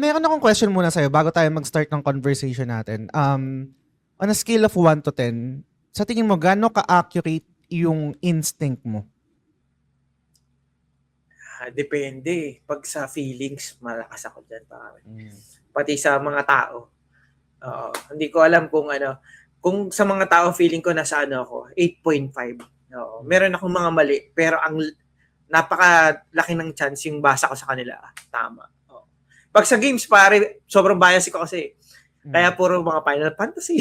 Meron akong question muna sa'yo bago tayo mag-start ng conversation natin. On a scale of 1 to 10, sa tingin mo, gaano ka-accurate yung instinct mo? Depende. Pag sa feelings, malakas ako dyan, pare. Mm. Pati sa mga tao. Hindi ko alam kung kung sa mga tao feeling ko nasa ako, 8.5. Meron akong mga mali, pero ang napakalaki ng chance yung basa ko sa kanila. Tama. Pag sa games, pare, sobrang bias ko kasi. Kaya puro mga Final Fantasy.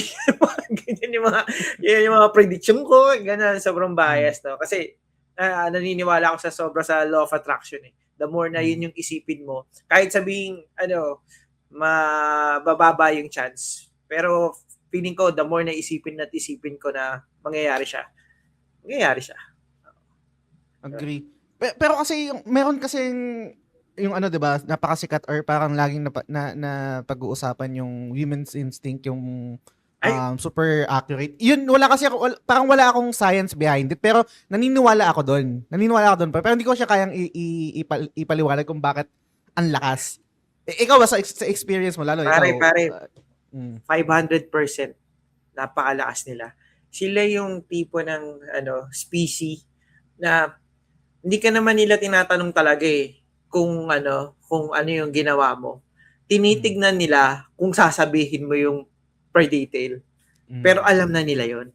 Ganyan yung mga prediction ko. Ganyan, sobrang bias. No? Kasi naniniwala ako sa law of attraction. The more na yun yung isipin mo, kahit sabihing, mabababa yung chance. Pero feeling ko, the more na isipin ko na mangyayari siya. Agree. Pero kasi meron kasing yung 'di ba, napakasikat or parang laging na pag-uusapan yung women's instinct, yung super accurate. Yun, parang wala akong science behind it, pero naniniwala ako doon. Pero hindi ko siya kayang ipaliwanag kung bakit ang lakas. Ikaw ba sa experience mo lalo? Pare, 500% napakalakas nila. Sila yung tipo ng species na hindi ka naman nila tinatanong talaga kung ano yung ginawa mo. Tinitignan nila kung sasabihin mo yung per detail. Pero alam na nila yun.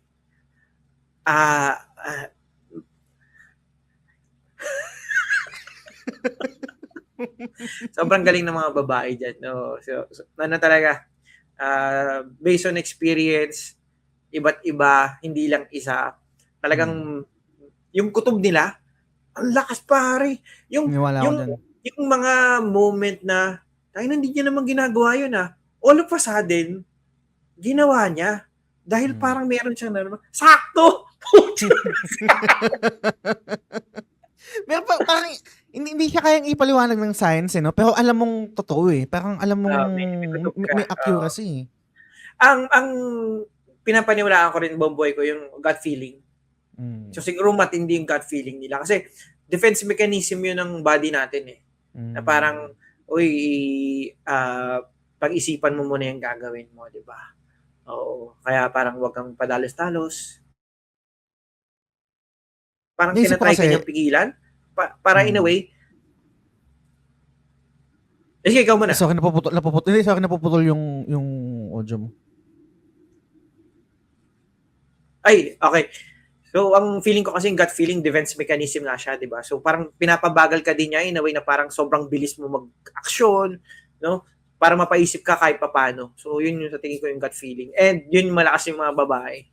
Sobrang galing ng mga babae dyan. No? So, talaga, based on experience, iba't iba, hindi lang isa. Talagang, yung kutob nila, ang lakas pare. Yung mga moment na, hindi niya naman ginagawa yun all of a sudden, ginawa niya. Dahil parang meron siyang sakto! Pero parang hindi siya kayang ipaliwanag ng science, no? Pero alam mong totoo Parang alam mong may accuracy. Ang pinapaniwalaan ko rin, Bomboy ko, yung gut feeling. So siguro matindi yung gut feeling nila. Kasi defense mechanism yun ng body natin Na parang, pag-isipan mo muna yung gagawin mo, di ba? Oo. Kaya parang wag kang padalos-talos. Parang tinatry ka niyang pigilan. Para in a way. Sige, ikaw muna. Sa akin napuputol yung audio mo. Ay, okay. So, ang feeling ko kasi gut feeling, defense mechanism na siya, di ba? So, parang pinapabagal ka din niya in a way na parang sobrang bilis mo mag-action, no? Para mapaisip ka kahit papano. So, yun yung sa tingin ko yung gut feeling. And yun malakas yung mga babae.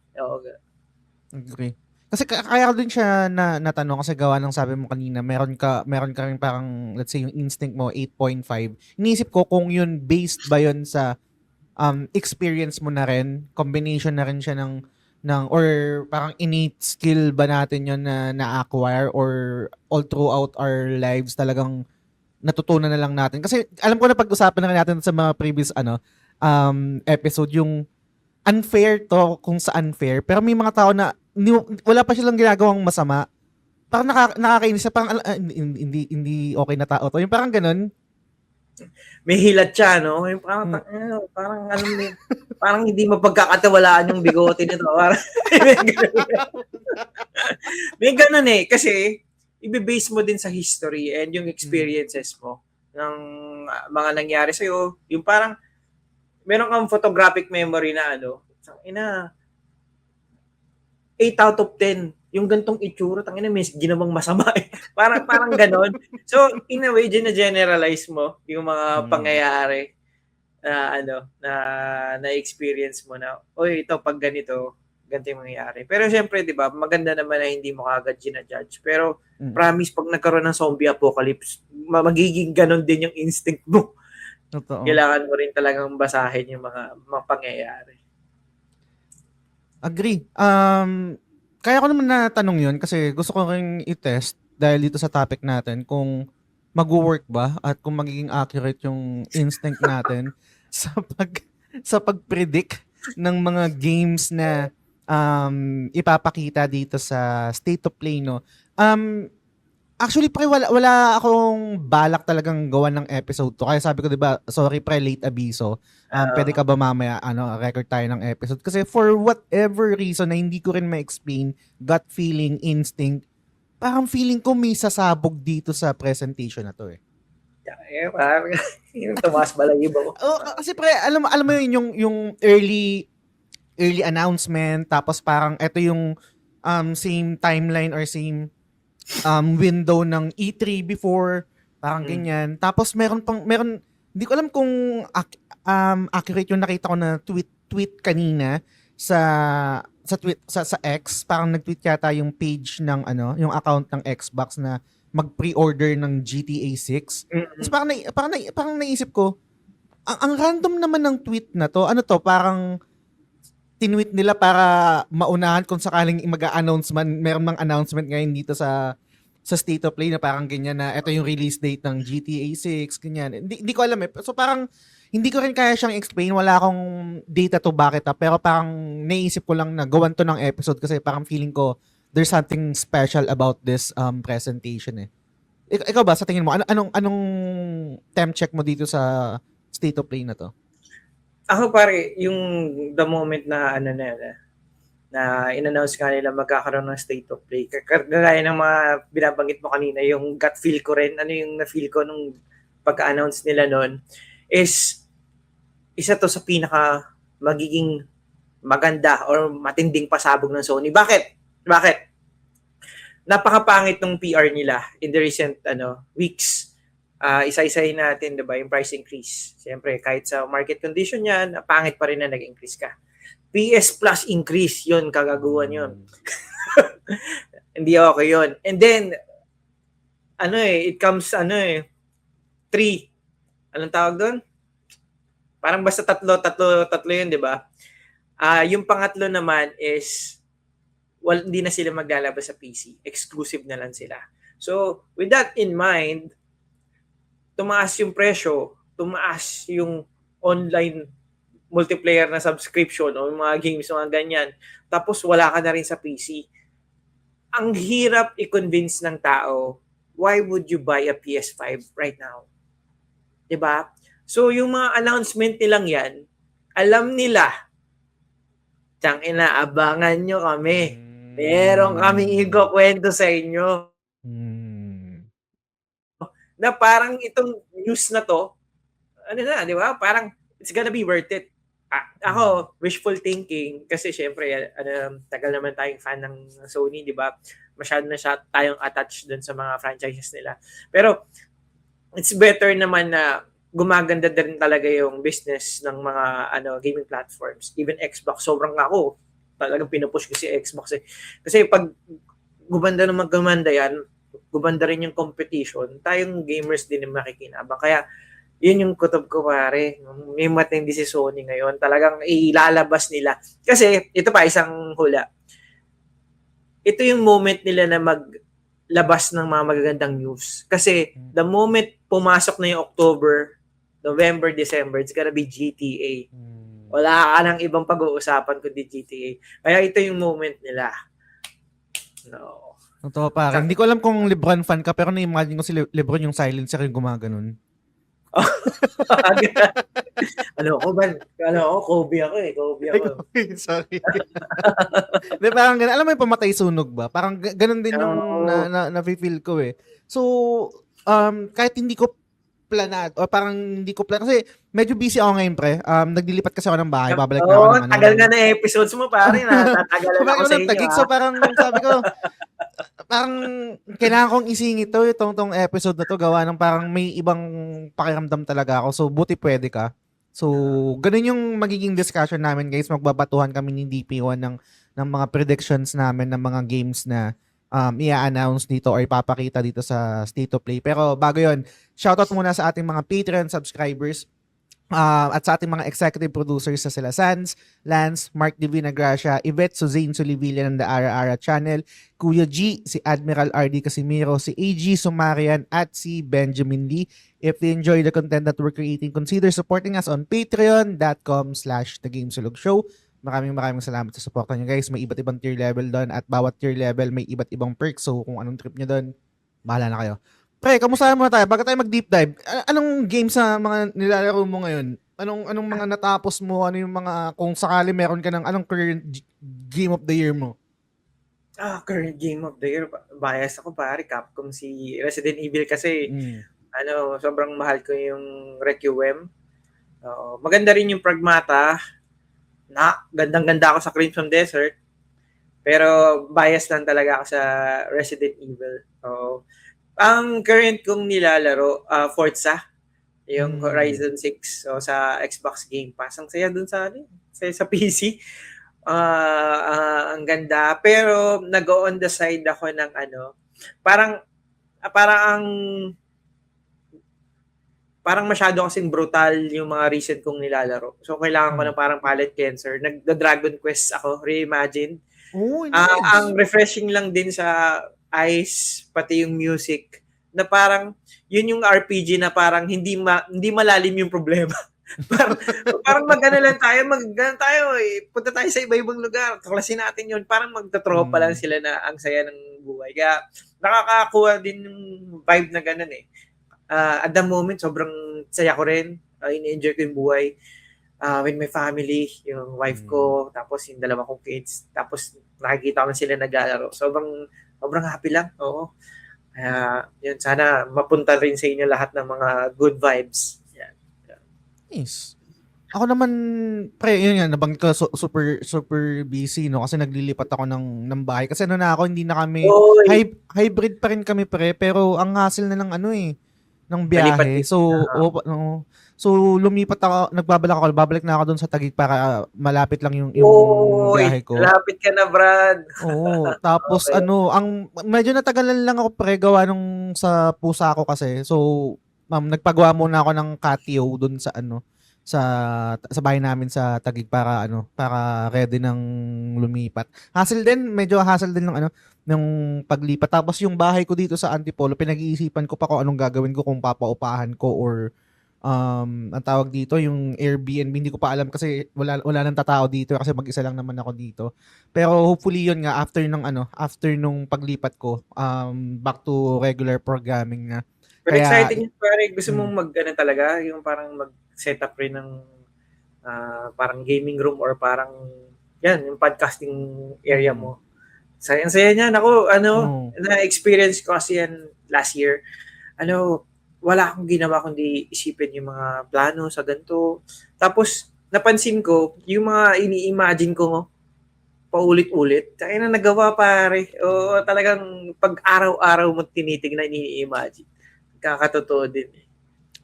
Okay. Kasi kaya ko din siya natanong kasi gawa ng sabi mo kanina, meron ka rin parang, let's say, yung instinct mo, 8.5. Iniisip ko kung yun, based ba yun sa experience mo na rin, combination na rin siya ng or parang innate skill ba natin yun na-acquire or all throughout our lives talagang natutunan na lang natin. Kasi alam ko na pag-usapan na natin sa mga previous episode yung unfair to kung sa unfair, pero may mga tao na wala pa silang ginagawang masama. Parang nakakainis, parang hindi okay na tao to. Yung parang ganun. May hilat siya, no? Yung parang parang hindi mapagkakatiwalaan yung bigote nito. May ganun kasi i-base mo din sa history and yung experiences mo ng mga nangyari sa'yo. Yung parang meron kang photographic memory na 8 out of 10 yung gantong itsura, may ginawang masama parang ganon. So, in a way, generalize mo yung mga pangyayari na experience mo na, ito, pag ganito yung mangyayari. Pero syempre, di ba, maganda naman na hindi mo kagad ginajudge. Pero, promise, pag nagkaroon ng zombie apocalypse, magiging ganon din yung instinct mo. Totoo. Kailangan mo rin talagang basahin yung mga pangyayari. Agree. Kaya ko naman natanong yun kasi gusto ko rin i-test dahil dito sa topic natin kung mag-work ba at kung magiging accurate yung instinct natin sa pag-predict ng mga games na ipapakita dito sa State of Play, no? Actually, pre, wala akong balak talagang gawan ng episode to. Kaya sabi ko, 'di ba, sorry pre, late abiso. Pwede Ah, ka ba mamaya record tayo ng episode kasi for whatever reason na hindi ko rin ma-explain, gut feeling, instinct, parang feeling ko may sasabog dito sa presentation na to eh. parang yung tumaas balahibo ko. Oh, kasi pre, alam mo yun yung early announcement tapos parang ito yung same timeline or same window ng E3 before, parang Mm. ganyan. Tapos meron, hindi ko alam kung accurate yung nakita ko na tweet kanina sa sa X, parang nag-tweet yata yung page ng yung account ng Xbox na mag-pre-order ng GTA 6. Tapos Mm. parang naisip ko, ang random naman ng tweet na to. Ano to, parang tinweet nila para maunahan kung sakaling mag-a-announce man, meron mang announcement ngayon dito sa State of Play na parang ganyan na ito yung release date ng GTA 6, ganyan. Hindi ko alam eh. So parang hindi ko rin kaya siyang explain. Wala akong data to back it up. Pero parang naisip ko lang na gawan to ng episode kasi parang feeling ko there's something special about this presentation eh. Ikaw ba, sa tingin mo, anong temp check mo dito sa State of Play na to? Ako pare, yung the moment na na in-announce nga nila magkakaroon ng state of play. Kagaya ng mga binabanggit mo kanina, yung gut feel ko rin, ano yung na-feel ko nung pagka-announce nila noon is isa to sa pinaka magiging maganda or matinding pasabog ng Sony. Bakit? Bakit? Napakapangit ng PR nila in the recent weeks. Isa-isahin natin, 'di ba, yung price increase. Siyempre, kahit sa market condition yan, pangit pa rin na nag-increase ka. PS Plus increase, yon kagaguhan yon. Hindi okay yon. And then, it comes, three. Anong tawag doon? Parang basta tatlo yun, di ba? Yung pangatlo naman is, hindi na sila maglalabas sa PC. Exclusive na lang sila. So, with that in mind, tumaas yung presyo, tumaas yung online multiplayer na subscription o mga games, mga ganyan. Tapos wala ka na rin sa PC. Ang hirap i-convince ng tao, why would you buy a PS5 right now? 'Di ba? So yung mga announcement nilang yan, alam nila, tiyang inaabangan nyo kami. Meron kaming ikukwento sa inyo. Na parang itong news na to, di ba? Parang it's gonna be worth it. Ako, wishful thinking, kasi syempre, tagal naman tayong fan ng Sony, di ba? Masyado na tayong attached dun sa mga franchises nila. Pero, it's better naman na gumaganda din talaga yung business ng mga gaming platforms. Even Xbox, sobrang ako, talagang pinupush ko si Xbox eh. Kasi pag gumanda naman gumanda yan, gumanda rin yung competition, tayong gamers din yung makikinabang. Kaya, yun yung kutob ko pare. May matindi si Sony ngayon. Talagang ilalabas nila. Kasi, ito pa, isang hula. Ito yung moment nila na maglabas ng mga magagandang news. Kasi, the moment pumasok na yung October, November, December, it's gonna be GTA. Wala ka nang ibang pag-uusapan kundi GTA. Kaya ito yung moment nila. No. Totoo pare. Hindi ko alam kung LeBron fan ka, pero na-imagine ko si LeBron yung silencer yung gumaganon. Kobe ako eh. Kobe ako. Sorry. Di, parang ganun. Alam mo yung pamatay sunog ba? Parang ganun din yung na-feel ko eh. So, kahit hindi ko planado, o parang hindi ko plan, kasi medyo busy ako ngayon pre. Naglilipat kasi ako ng bahay. Babalik na ako ng tagal nga na episodes mo pare. Natagalan ako sa inyo. So parang sabi ko, parang kailangan kong isingit to itong episode na to, gawa ng parang may ibang pakiramdam talaga ako. So buti pwede ka. So ganun yung magiging discussion namin guys. Magbabatuhan kami ni DP1 ng mga predictions namin ng mga games na i-announce dito or ipapakita dito sa State of Play. Pero bago yon, shoutout muna sa ating mga Patreon subscribers. At sa ating mga executive producers sa sila Sans, Lance, Mark Divina Gracia, Yvette Suzanne Solivilla ng The Ara Ara Channel, Kuya G, si Admiral RD Casimiro, si AG Sumarian, at si Benjamin Lee. If you enjoy the content that we're creating, consider supporting us on patreon.com/thegamesulugshow. Maraming salamat sa supportan nyo guys. May iba't ibang tier level doon at bawat tier level may iba't ibang perks. So kung anong trip nyo doon, Bahala na kayo. Pre, kamusta muna tayo? Bago tayo mag-deep dive, anong games sa mga nilalaro mo ngayon? Anong mga natapos mo? Ano yung mga, kung sakali meron ka ng, anong current game of the year mo? Current game of the year. Bias ako pare, Capcom si Resident Evil kasi Mm. sobrang mahal ko yung Requiem. Maganda rin yung Pragmata. Gandang-ganda ako sa Crimson Desert. Pero bias lang talaga ako sa Resident Evil. Ang current kong nilalaro, Forza, yung Horizon 6 sa Xbox Game Pass. Ang saya dun sa PC. Ang ganda. Pero nag-on the side ako ng parang parang parang masyado kasing brutal yung mga recent kong nilalaro. So, kailangan ko ng parang palate cleanser. Nag-Dragon Quest ako, Reimagine. Oh, Ang nice. refreshing lang din sa eyes, pati yung music, na parang, yun yung RPG na parang hindi malalim yung problema. parang mag-ano lang tayo, punta tayo sa iba-ibang lugar, tuklasin natin yun, parang magtatropa lang sila na ang saya ng buhay. Kaya, nakakakuha din yung vibe na ganun eh. At the moment, sobrang saya ko rin. Ini-enjoy ko yung buhay with my family, yung wife ko, tapos yung dalawa kong kids. Tapos nakikita ko na sila naglalaro. Sobrang happy lang. Oo. Yun, sana mapunta rin sa inyo lahat ng mga good vibes. Yan. Nice. Ako naman, pre, yun yan, nabanggit ko, super busy, no? Kasi naglilipat ako ng bahay. Kasi hindi na kami, Oy, hybrid pa rin kami, pre, pero ang hassle na ng ng nalipat biyahe. din. So, lumipat ako, babalik na ako doon sa Taguig para malapit lang yung Oy, biyahe ko. lapit ka na, Brad. Oo, tapos Okay. ang medyo natagalan lang ako pre gawa nung sa pusa ko kasi. So, nagpagawa muna ako ng catio doon sa sa bahay namin sa Taguig para ready ng lumipat. Medyo hassle din ng ng paglipat. Tapos yung bahay ko dito sa Antipolo, pinag-iisipan ko pa kung anong gagawin ko, kung papaupahan ko or ang tawag dito yung Airbnb. Hindi ko pa alam kasi wala nang tatao dito kasi mag-isa lang naman ako dito. Pero hopefully yun nga after nung paglipat ko, back to regular programming na. Pero Kaya exciting yun, pare. Gusto mm, mong talaga, yung parang mag-set up rin ng parang gaming room or parang yan, yung podcasting area mm, mo. Saya niyan. Ako, oh, na-experience ko kasi yan last year. Wala akong ginawa kundi isipin yung mga plano sa ganito. Tapos, napansin ko, yung mga ini-imagine ko paulit-ulit, kaya na nagawa pare. O talagang pag araw-araw mo tinitignan, ini-imagine. Kakatotoo din.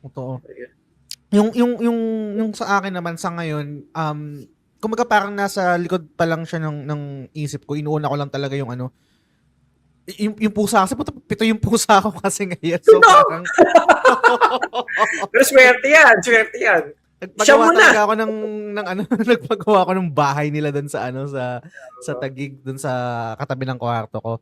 totoo. Yung sa akin naman sa ngayon, kumbaga parang nasa likod pa lang siya ng isip ko. Inuuna ko lang talaga yung pusa kasi pito yung pusa ko kasi ngayon. So No! parang Pero swerte yan. Siya nagpagawa mo na. talaga ako nagpagawa ako ng bahay nila doon sa Taguig doon sa katabi ng kwarto ko.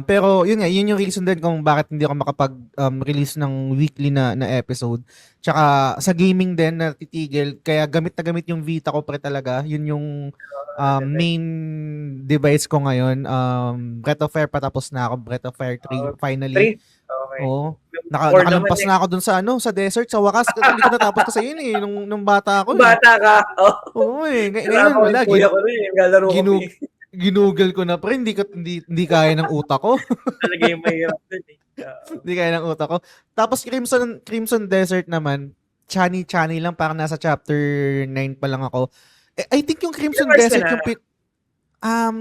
Pero yun nga, yun yung reason din kung bakit hindi ako makapag-release ng weekly na episode. Tsaka sa gaming din natitigil, kaya gamit na gamit yung Vita ko pre talaga. Yun yung main device ko ngayon. Breath of Fire patapos na ako, Breath of Fire 3 finally. Three? Okay. Oo. Four naman Nakalampas na ako dun sa desert sa wakas. Hindi ko natapos kasi yun nung bata ako eh. Bata ka. Oh. Oo eh. Ngayon Kasama ko wala, yung kuya ko rin. Naglalaro kami. ginugol ko na pre, hindi kaya ng utak ko. Talaga yung mahirap dun eh. Hindi kaya ng utak ko. Tapos Crimson Desert naman, chani lang, parang nasa chapter 9 pa lang ako. I think yung Crimson Ilang hours ka Desert na? yung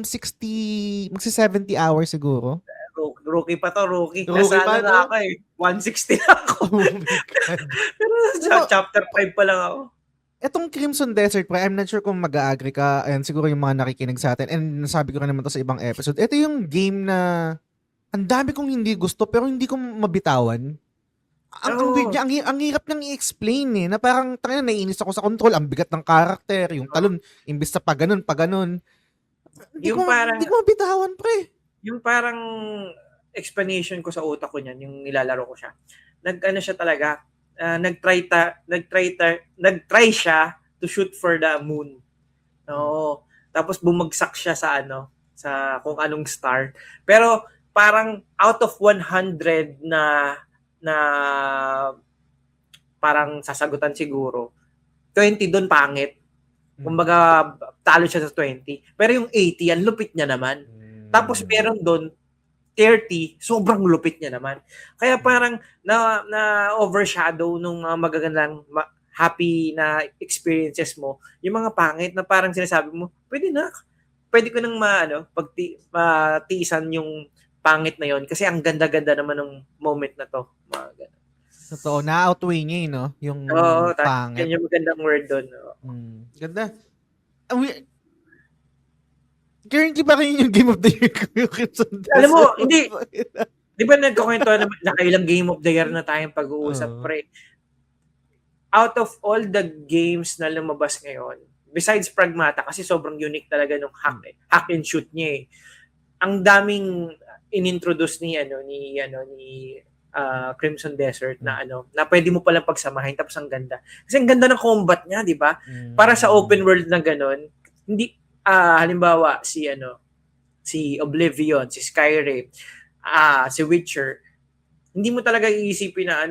60 magsi 70 hours siguro. Rookie pa to, rookie. Rookie Nasa pa, na no? ako eh. 160 na ako. Oh my God. Pero chapter 5 pa lang ako. Etong Crimson Desert, I'm not sure kung mag-agree ka, and siguro yung mga nakikinig sa atin, and nasabi ko rin naman to sa ibang episode, ito yung game na ang dami kong hindi gusto, pero hindi ko mabitawan. Ang weird niya, ang hirap niyang i-explain eh, na parang naiinis ako sa control, ang bigat ng karakter, yung talon, imbis sa pa ganun. Hindi Yung parang, ko mabitawan, pre. yung parang explanation ko sa utak ko niyan, yung nilalaro ko siya. Siya talaga, nag-try siya to shoot for the moon. Oo. Tapos bumagsak siya sa sa kung anong star. Pero parang out of 100 na parang sasagutan siguro, 20 doon pangit. Kumbaga, talo siya sa 20. Pero yung 80, ang lupit niya naman. Tapos meron doon 30, sobrang lupit niya naman. Kaya parang na overshadow nung mga magagandang happy na experiences mo, yung mga pangit na parang sinasabi mo, pwede ko nang pagtiisan yung pangit na yon kasi ang ganda-ganda naman ng moment na to. Mga ganun. Totoo, na-outweigh niya no? Yung Oo, pangit. yan yung magandang word doon. Ganda. Currently ba kayo yung Game of the Year ko yung Crimson Desert? Alam mo, hindi. Di ba nagkukwento na nakailang Game of the Year na tayong pag-uusap, pre? Out of all the games na lumabas ngayon, besides Pragmata, kasi sobrang unique talaga nung hack and shoot niya eh. Ang daming inintroduce ni Crimson Desert na pwede mo palang pagsamahin tapos ang ganda. Kasi ang ganda ng combat niya, di ba? Para sa open world na ganun, hindi halimbawa si Oblivion, si Skyrim, si Witcher, hindi mo talaga iisipin na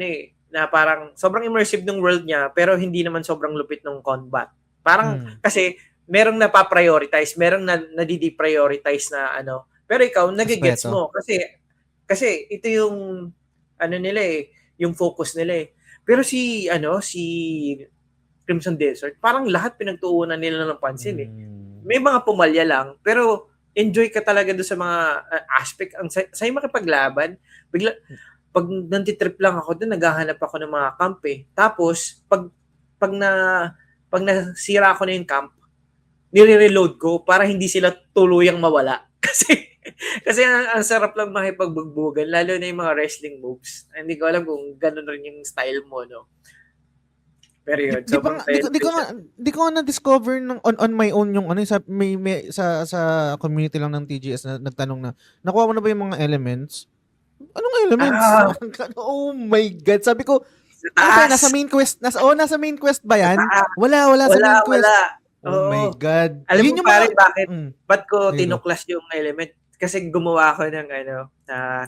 na parang sobrang immersive ng world niya pero hindi naman sobrang lupit ng combat. Parang kasi merong napaprioritize, merong nadi-deprioritize na pero ikaw nagigets mo kasi ito yung nila yung focus nila eh. Pero si Crimson Desert, parang lahat pinagtuunan nila ng pansin eh. May mga pumalya lang, pero enjoy ka talaga doon sa mga aspect. Ang sa'yo makipaglaban, pag nantitrip lang ako doon, naghahanap ako ng mga camp eh. Tapos, pag nasira ako na yung camp, nire-reload ko para hindi sila tuluyang mawala. Kasi ang sarap lang makipagbugbugan, lalo na yung mga wrestling moves. Hindi ko alam kung gano'n rin yung style mo, no? Pero yun, di ko na-discover on my own yung sa community lang ng TGS na nagtanong na, nakuha mo na ba yung mga elements? Anong elements? Oh my God. Sabi ko, nasa main quest, nasa main quest ba yan? Wala sa main quest. Oh my God. Alam mo pare, ba't ko tinuklas yung element? Kasi gumawa ako ng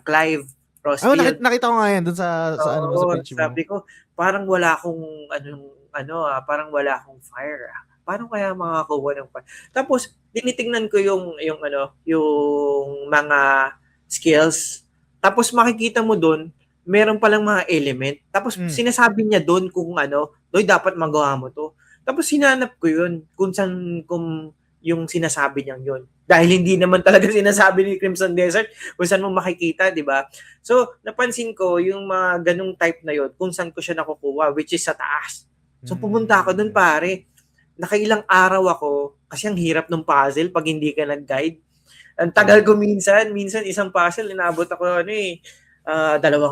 Clive Frostfield. Nakita ko nga yan dun sa page mo. Sabi ko, parang wala akong parang wala akong fire. Paano kaya makakuha ng fire? Tapos tinitingnan ko yung mga skills. Tapos makikita mo doon, meron palang mga element. Tapos sinasabi niya doon kung doy dapat magawa mo to. Tapos hinanap ko yun kung yung sinasabi niyang yun. Dahil hindi naman talaga sinasabi ni Crimson Desert kung saan mo makikita, di ba? So, napansin ko yung mga ganung type na yun, kung saan ko siya nakukuha, which is sa taas. So, pumunta ako dun, pare. Nakailang araw ako, kasi ang hirap ng puzzle pag hindi ka nag-guide. Ang tagal ko minsan isang puzzle, inabot ako 2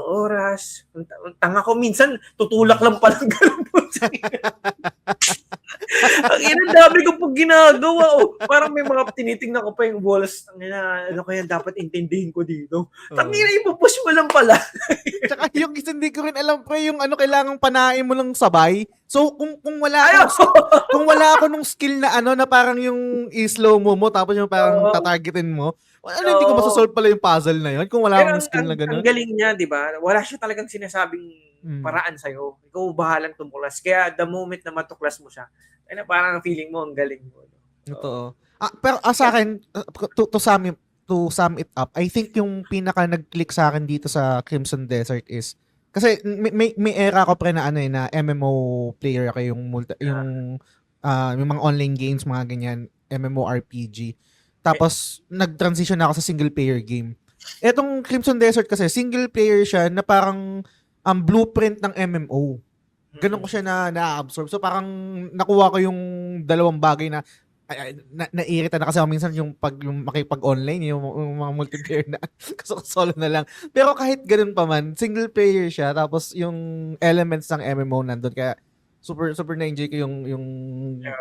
oras. Ang tanga ko minsan, tutulak lang palang ganun po. Ang dami ko pag ginagawa. Parang may mga tinitingnan ko pa yung walls. Ano kaya dapat intindihin ko dito? Tangina, ipupush mo lang pala. Tsaka yung hindi ko rin alam pa yung kailangang panain mo lang sabay. So kung wala ako nung skill na na parang yung i-slow mo tapos yung parang tatargetin mo. Hindi ko masasolve pala yung puzzle na yun kung wala akong skill na gano'n. Ang galing niya, di ba? Wala siya talagang sinasabing paraan sa'yo. Ikaw bahalang tumuklas. Kaya the moment na matuklas mo siya, parang feeling mo ang galing mo. Totoo. Pero sa akin, to sum it up, I think yung pinaka nag-click sa akin dito sa Crimson Desert is, kasi may era ko pre na na MMO player ako, yung mga online games, mga ganyan, MMORPG. Tapos, nag-transition ako sa single-player game. Etong Crimson Desert kasi, single-player siya na parang blueprint ng MMO. Ganun ko siya na-absorb. So, parang nakuha ko yung dalawang bagay na na-irita na kasi ako minsan yung makipag-online, yung mga multiplayer na solo na lang. Pero kahit ganun pa man, single-player siya, tapos yung elements ng MMO nandun. Kaya, super na-enjoy ko yung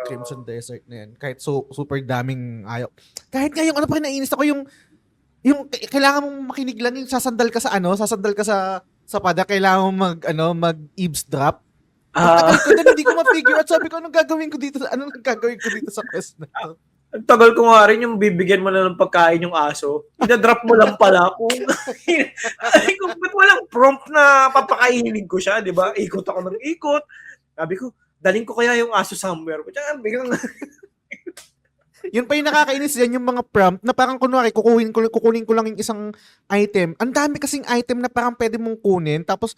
Crimson Desert na yan. Kahit super daming ayaw. Kahit nga yung pa rin nainis ako yung kailangan mong makinig lang yung sasandal ka sa pada, kailangan mong mag-eavesdrop. Hindi ko ma-figure out. Sabi ko, anong gagawin ko dito sa quest na to? Ang tagal ko nga rin yung bibigyan mo na ng pagkain yung aso. Ina-drop mo lang pala kung ay, kung ba't walang prompt na papakainin ko siya, di ba? Ikot ako ng ikot. Sabi ko, daling ko kaya yung aso somewhere. Kaya biglang Yun pa yung nakakainis yan, yung mga prompt na parang kunwari, kukunin ko lang yung isang item. Ang dami kasing item na parang pwede mong kunin, tapos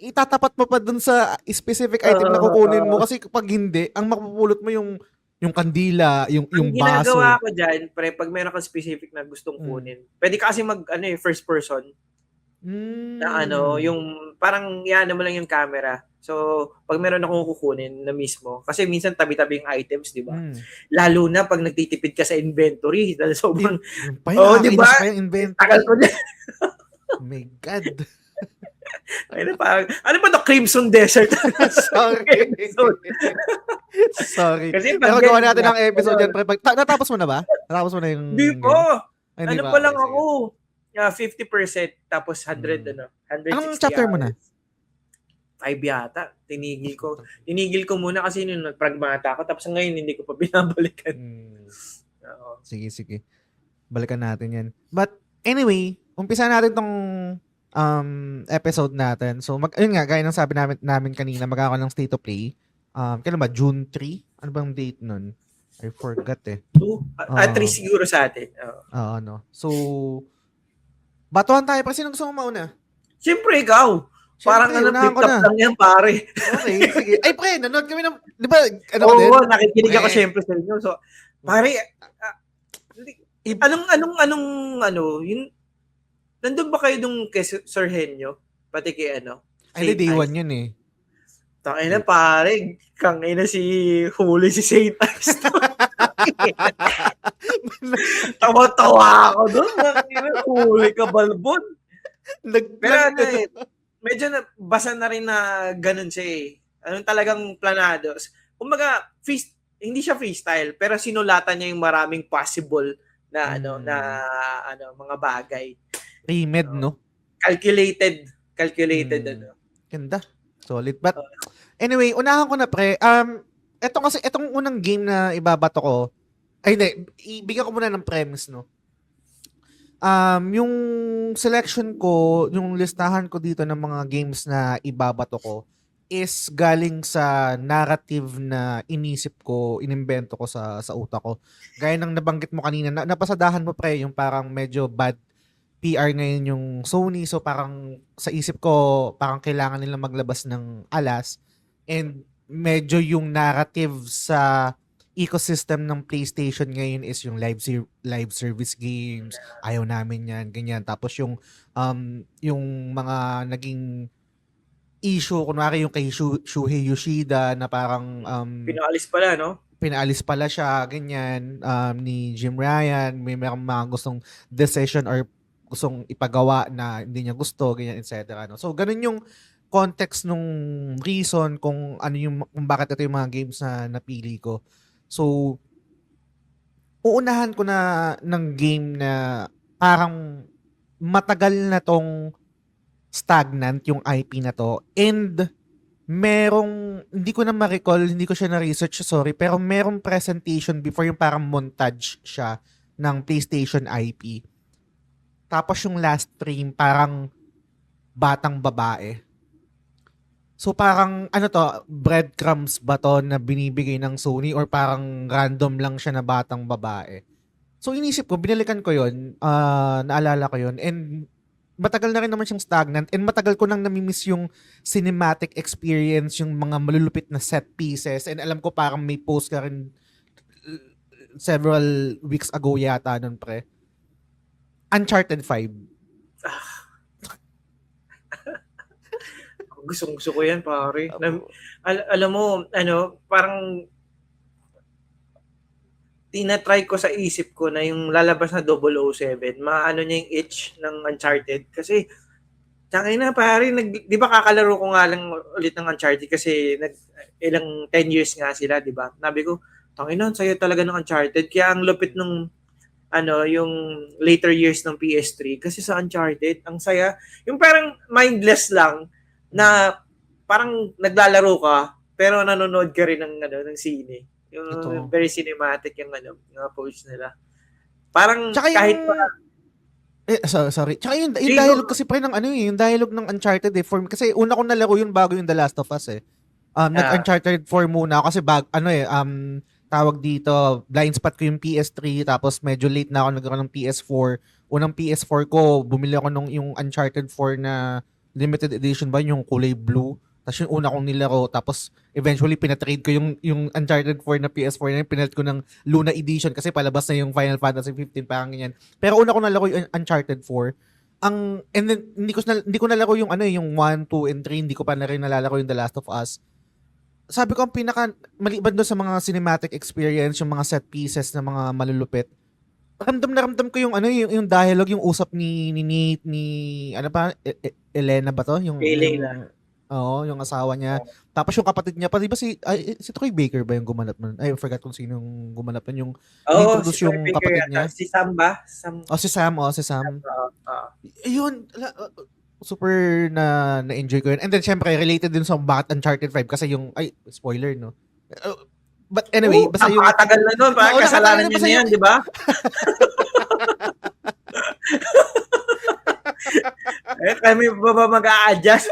itatapat mo pa dun sa specific item na kukunin mo kasi kapag hindi, ang mapupulot mo yung kandila, yung ang baso. ginagawa ko dyan, pre, pag meron kang specific na gustong kunin, pwede ka kasi first person, na yung parang yan mo lang yung camera. So, pag meron akong kukunin na mismo, kasi minsan tabi-tabi yung items, di ba? Lalo na pag nagtitipid ka sa inventory, dahil sobrang, Yung pa yun, di ba? pa yung inventory. Tagal ko na. Oh my God. Ay, parang, ano ba the Crimson Desert? Sorry. Sorry. Kasi Pero gawa natin ang episode yan. Natapos mo na ba? Natapos mo na yung... Hindi po. Ay, Ano ba? pa lang Okay, ako? 50% tapos 100 160 Anong chapter mo na? 5 yata. Tinigil ko muna kasi nung nagpragmata ako tapos ngayon hindi ko pa binabalikan. Oo. Sige. Balikan natin yan. But anyway, umpisa natin tong episode natin. So, yun nga, gaya ng sabi namin kanina, magkakaroon ng state of play. Kailan ba? June 3? Ano bang date nun? I forgot eh. 3 siguro sa atin. Oo. So, batuhan tayo. Pa sino gusto mo mauna? Siyempre, ikaw. Parang unahan ko tip-top na. lang yan, pare. Okay, sige. Ay, pre, nanood kami ng... Di ba, Oo, nakikinig ako siyempre sa inyo. So, pare, yun, nandun ba kayo nung kay Sir Henyo? Pati kay Ay, day 1 yun eh. Tangay na pare, kangay na huli si Saint Ice. Tawa-tawa ako doon. Huli ka, Balbon. Pero medyo basa na rin na ganun siya eh. Anong talagang planado. Kumbaga, hindi siya freestyle, pero sinulatan niya yung maraming possible na mga bagay. Pre-med, no? Calculated Ganda. Solid. But anyway, unahan ko na pre. Etong unang game na ibabato ko. Ay hindi, ibigyan ko muna ng premise, no. Yung selection ko, yung listahan ko dito ng mga games na ibabato ko is galing sa narrative na inisip ko, inimbento ko sa utak ko. Gaya ng nabanggit mo kanina, napasadahan mo pre, yung parang medyo bad PR ngayon yung Sony, so parang sa isip ko parang kailangan nilang maglabas ng alas, and medyo yung narrative sa ecosystem ng PlayStation ngayon is yung live service games, ayaw namin yan, ganyan. Tapos yung mga naging issue, kunwari yung kay Shuhei Yoshida na parang pinaalis pala siya, ganyan, ni Jim Ryan, may mga gustong decision or gustong ipagawa na hindi niya gusto, ganyan, etc. No? So, ganun yung context nung reason kung bakit ito yung mga games na napili ko. So, uunahan ko na ng game na parang matagal na tong stagnant yung IP na to, and hindi ko na ma-recall, hindi ko siya na-research, sorry, pero merong presentation before yung parang montage siya ng PlayStation IP. Tapos yung last stream, parang batang babae. So parang, breadcrumbs ba to na binibigay ng Sony or parang random lang siya na batang babae? So inisip ko, binalikan ko yun, naalala ko yun, and matagal na rin naman siyang stagnant, and matagal ko nang namimiss yung cinematic experience, yung mga malulupit na set pieces, and alam ko parang may post ka rin several weeks ago yata nun pre. Uncharted 5. Gusto ko yan, pare. Alam mo, parang tinatry ko sa isip ko na yung lalabas na 007, maano niya yung itch ng Uncharted. Kasi, tangay na pare, di ba kakalaro ko nga lang ulit ng Uncharted kasi ilang 10 years nga sila, di ba? Nabi ko, tangay na, sayo talaga ng Uncharted. Kaya ang lupit nung yung later years ng PS3 kasi sa Uncharted, ang saya. Yung parang mindless lang na parang naglalaro ka pero nanonood ka rin ng sine. Yung Totoo. very cinematic yung yung approach nila. Parang Tsaka kahit yung sorry. Tsaka yung Sige, dialogue kasi pre ng yung dialogue ng Uncharted for me, kasi una kong nalaro yun bago yung The Last of Us eh. ah, Nag-Uncharted 4 muna ako kasi tawag dito, blind spot ko yung PS3 tapos medyo late na ako nagkaroon ng PS4. Unang PS4 ko, bumili ako nung yung Uncharted 4 na limited edition ba, yung kulay blue. Tapos yung una kong nilaro, tapos eventually pinatrade ko yung Uncharted 4 na PS4 na yun, pinalit ko ng Luna Edition kasi palabas na yung Final Fantasy 15, parang ganyan. Pero una ko nalaro yung Uncharted 4. And then hindi ko nalaro yung yung 1, 2 and 3, hindi ko pa na rin nalalaro yung The Last of Us. Sabi ko ang pinaka maliban doon sa mga cinematic experience, yung mga set pieces na mga malulupit. Ramdam na ramdam ko yung yung dialogue, yung usap ni Nate, ni ano pa, Elena ba to? Yung Elena. yung asawa niya. Tapos yung kapatid niya pa, di ba si Troy Baker ba yung gumanap nun? Ay, I forgot kung sino yung gumanap nun. Yung Oo, si introduce Troy yung Baker kapatid yata. niya. Si Sam ba? Sam. Si Sam. Oo. Yun, super na-enjoy ko yun. And then, syempre, related din sa bakit Uncharted 5 kasi spoiler, no? Uh, but anyway, basta yung, Napakatagal na nun. Parang nakatagal kasalanan na niya basta na yung, yan, di ba? Kami ba mag-a-adjust?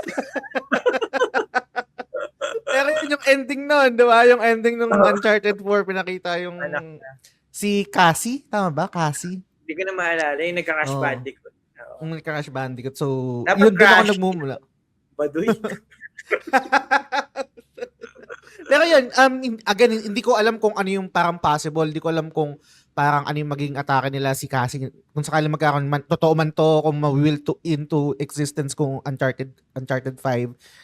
pero yun yung ending nun, di ba? Yung ending ng Uncharted 4, pinakita yung, Anak. si Cassie, tama ba? Cassie? Hindi ko na maalala. Yung nagka-crash Oo. bandicoot. Oo. Yung Crash Bandicoot. So, Dapat yun doon ako crash. nagmumula. Baduy. Pero yun, again, hindi ko alam kung ano yung parang possible. Hindi ko alam kung parang ano yung magiging atake nila si Cassie. Kung sakali magkakaroon man, totoo man to, kung ma-will to into existence kung Uncharted 5.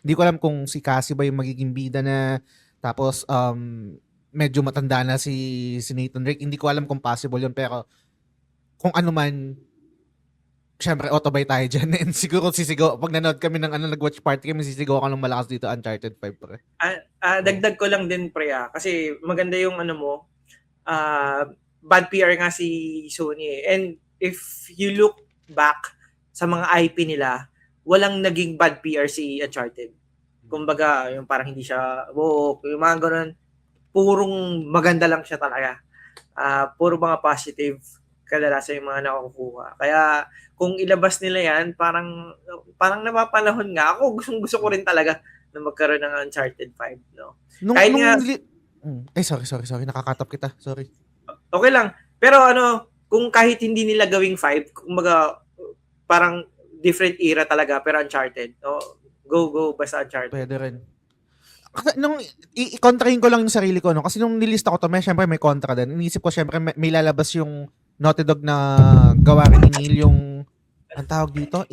Hindi ko alam kung si Cassie ba yung magiging bida na tapos medyo matanda na si Nathan Drake. Hindi ko alam kung possible yun. Pero kung ano man, syempre, otobay tayo dyan. And siguro sisigaw, pag nanood kami ng nag-watch party kami, sisigaw ako ng malakas dito, Uncharted 5 pre. Dagdag ko lang din, pre, kasi maganda yung mo, bad PR nga si Sony. And if you look back sa mga IP nila, walang naging bad PR si Uncharted. Kumbaga, yung parang hindi siya woke, yung mga ganun, purong maganda lang siya talaga. Puro mga positive kadalasan yung mga nakukuha. Kaya kung ilabas nila yan, parang napapanahon nga. Ako, gusto ko rin talaga na magkaroon ng Uncharted 5. No? Kahit nga, sorry. Nakakatap kita. Sorry. okay lang. Pero kung kahit hindi nila gawing 5, kumbaga, parang different era talaga, pero Uncharted. No? Go, basta Uncharted. Pwede rin. Nung i-kontrahin ko lang yung sarili ko, no? Kasi nung nilista ko to, syempre may kontra din. Inisip ko, syempre may lalabas yung Naughty Dog na gawa rin ni Neil, yung ang tawag dito,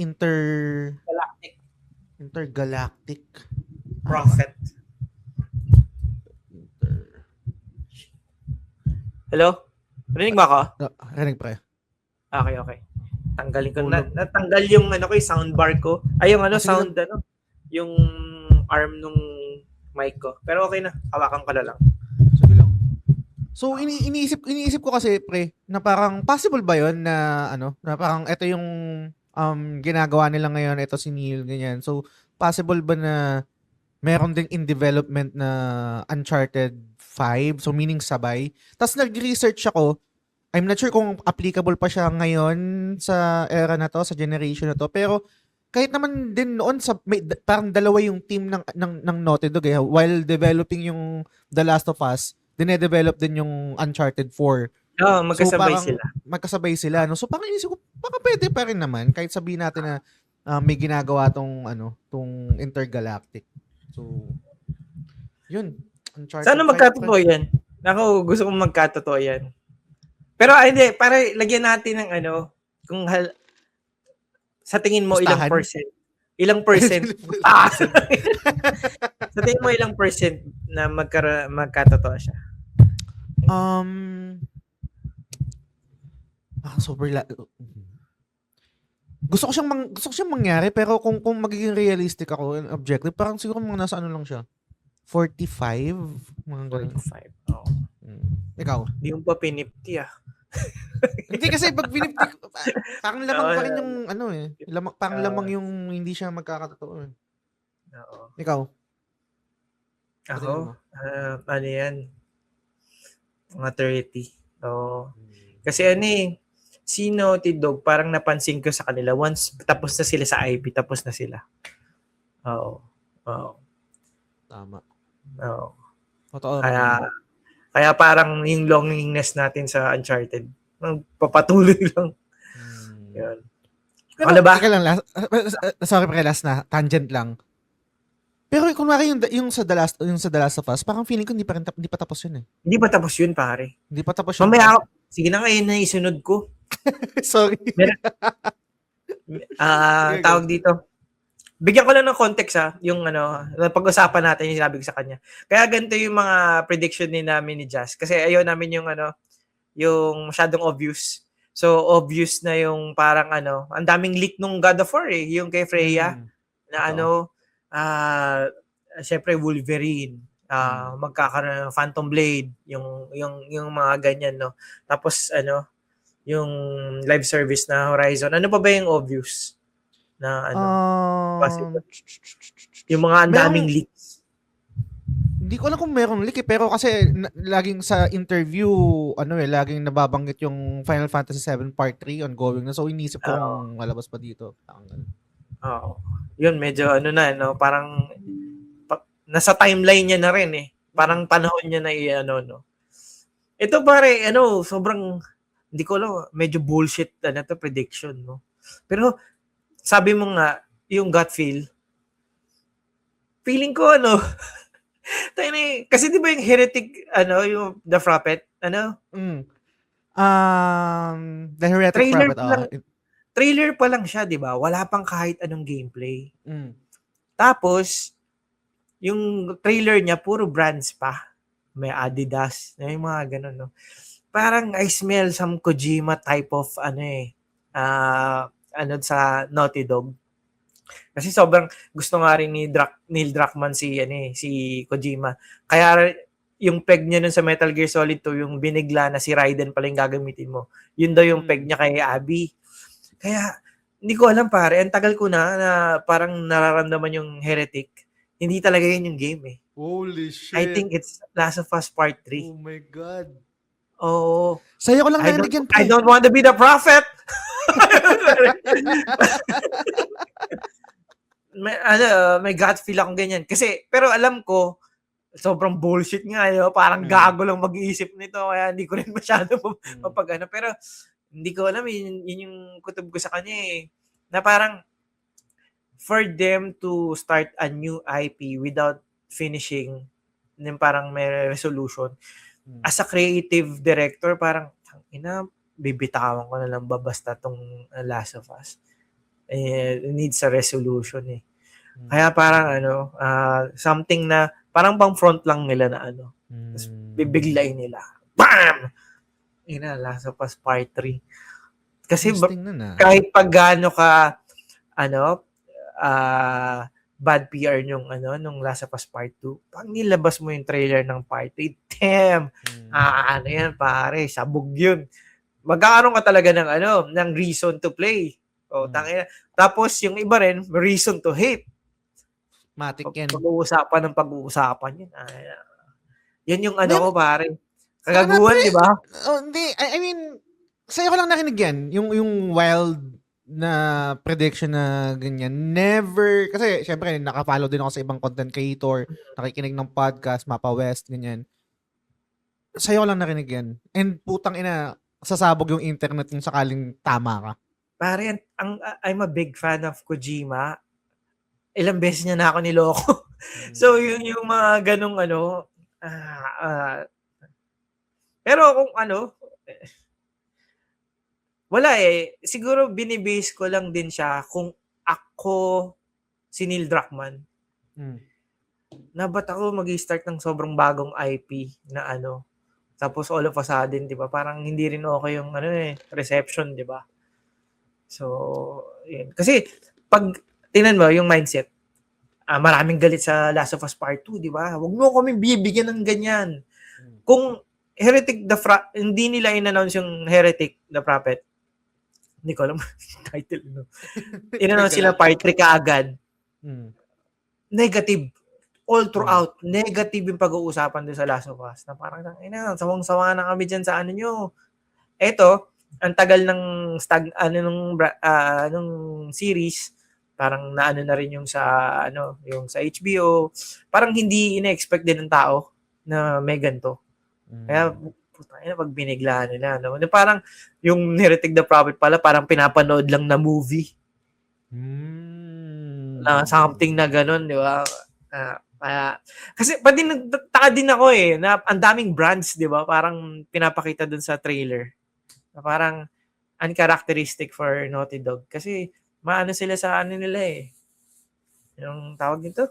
Intergalactic Prophet. Hello? Rinig mo ako? Rinig pre. Okay. Tanggalin ko. Natanggal yung yung soundbar ko. Ay, yung sound, yung arm nung mic ko. Pero okay na. Hawakan ko na lang. Sige lang. So, iniisip ko kasi, pre, na parang possible ba yun na, na parang ito yung ginagawa nila ngayon, ito si Neil, ganyan. So, possible ba na meron ding in development na Uncharted 5? So, meaning sabay. Tapos nag-research ako. I'm not sure kung applicable pa siya ngayon sa era na to, sa generation na to. Pero, kahit naman din noon parang dalawa yung team ng Naughty Dog while developing yung The Last of Us, dine-develop din yung Uncharted 4. Magkasabay so, sila. Magkasabay sila, no? So parang inisip ko, baka pwede pa rin naman kahit sabihin natin na may ginagawa tong Intergalactic. So yun, Uncharted. Sana magkatotoo yan. Ako, gusto kong magkatotoo yan. Pero hindi, para lagyan natin ng kung sa tingin mo Pustahan? ilang percent sa tingin mo ilang percent na magkatotoo siya? Gusto ko siyang mangyari, pero kung magiging realistic ako and objective, parang siguro mga nasa lang siya. 45? Mga ganun. 45. Oh. Ikaw? Hindi mo pa pinipti Hindi kasi pag pinipti, parang lamang pa rin yung parang lamang yung hindi siya magkakatotoo. Oo. Ikaw? Ako? Ano yan? Mga 30. Oo. Kasi si Naughty Dog, parang napansin ko sa kanila, once tapos na sila sa IP, tapos na sila. Oo. Oo. Tama. Oo. Totoo rin Kaya, naman. kaya parang yung longingness natin sa Uncharted, papatuloy lang. Yun. Ako Pero, na ba? teka lang, sorry pre, last na, tangent lang. Pero kunwari yung sa The Last of Us, parang feeling ko hindi pa tapos yun eh. Hindi pa tapos yun, pare. Hindi pa tapos yun, pre. Mamaya, sige na ngayon na isunod ko. Sorry. Meron, Sige, go. tawag dito. Bigyan ko lang ng context yung pag-usapan natin yung sinabi ko sa kanya. Kaya ganito yung mga prediction din namin ni Jazz. Kasi ayaw namin yung masyadong obvious. So, obvious na yung parang ang daming leak nung God of War yung kay Freya na Totoo. syempre Wolverine, magkakaroon ng Phantom Blade, yung mga ganyan, no. Tapos yung live service na Horizon. Ano pa ba yung obvious na Um, possible? Yung mga ang daming merong, leaks. hindi ko alam kung merong leak eh, pero kasi laging sa interview, laging nababanggit yung Final Fantasy 7 Part 3 ongoing na. So, inisip ko Oo. kung lalabas pa dito. Oo. Yun, medyo parang nasa timeline niya na rin eh. Parang panahon niya na no. Ito pare, sobrang, hindi ko alam, medyo bullshit prediction, no. Pero, sabi mo nga, yung gut feeling ko kasi di ba yung Heretic, yung The Prophet, The Heretic trailer Prophet, pa lang, trailer pa lang siya, di ba? Wala pang kahit anong gameplay. Tapos, yung trailer niya, puro brands pa. May Adidas, yung mga ganun, no? Parang I smell some Kojima type of sa Naughty Dog. Kasi sobrang gusto nga rin ni Neil Druckmann si Kojima. Kaya yung peg niya nun sa Metal Gear Solid 2, yung binigla na si Raiden pala yung gagamitin mo. Yun daw yung peg niya kay Abby. Kaya, hindi ko alam pare, ang tagal ko na parang nararamdaman yung Heretic. Hindi talaga yun yung game eh. Holy shit. I think it's Last of Us Part 3. Oh my God. Oo. Sa'yo ko lang narinig yan, pre. I don't want to be the prophet. may gut feel akong ganyan. Kasi, pero alam ko, sobrang bullshit nga. Parang gago lang mag-iisip nito. Kaya hindi ko rin masyado Pero, hindi ko alam. Yun yung kutob ko sa kanya eh. Na parang, for them to start a new IP without finishing, yung parang may resolution. As a creative director, parang, bibitawan ko na lang basta tong Last of Us. It needs a resolution eh. Kaya parang something na parang pang front lang nila na tapos bibiglayin nila. Bam! Last of Us Part 3. Kasi kahit pag gaano ka bad PR nung Last of Us Part 2, pag nilabas mo yung trailer ng Part 3, damn! Yan pare, sabog yun. Magkakaroon ka talaga ng reason to play. Tangina. Tapos yung iba rin, reason to hate. Matik yan. Pag-uusapan yun. Yan yung ko pare. Kagaguhan, di ba? Hindi. I mean, sa'yo ko lang narinig yan. Yung wild na prediction na ganyan. Never, kasi syempre naka-follow din ako sa ibang content creator, nakikinig ng podcast, Mapa West, ganyan. Sa'yo ko lang narinig yan. And putang ina, sasabog yung internet kung sakaling tama ka. Pare, I'm a big fan of Kojima. Ilang beses niya na ako niloko. So, yung mga ganong pero kung wala eh. Siguro binibase ko lang din siya kung ako si Neil Druckmann. Na ba't ako mag-i-start ng sobrang bagong IP na tapos all of a sudden, di ba? Parang hindi rin okay yung reception, di ba? So, yun. Kasi, pag tingnan mo yung mindset, maraming galit sa Last of Us Part 2, di ba? Huwag mo kami bibigyan ng ganyan. Kung hindi nila in-announce yung Heretic the Prophet, hindi ko alam title, no? In-announce sila Part 3 kaagad. Negative. all throughout, negative yung pag-uusapan doon sa Last of Us. Na parang, sawang-sawa na kami dyan sa ano nyo. Eto, ang tagal ng nung series, parang naano na rin yung sa HBO. Parang hindi ina-expect din ng tao na may ganito. Kaya pag biniglaan nila, no? Parang yung Heretic the Prophet pala, parang pinapanood lang na movie. Na something na ganun, di ba? Kasi pa din nagtataka din ako na ang daming brands, di ba? Parang pinapakita dun sa trailer. Na parang uncharacteristic for Naughty Dog. Kasi maano sila sa ano nila yung tawag nito?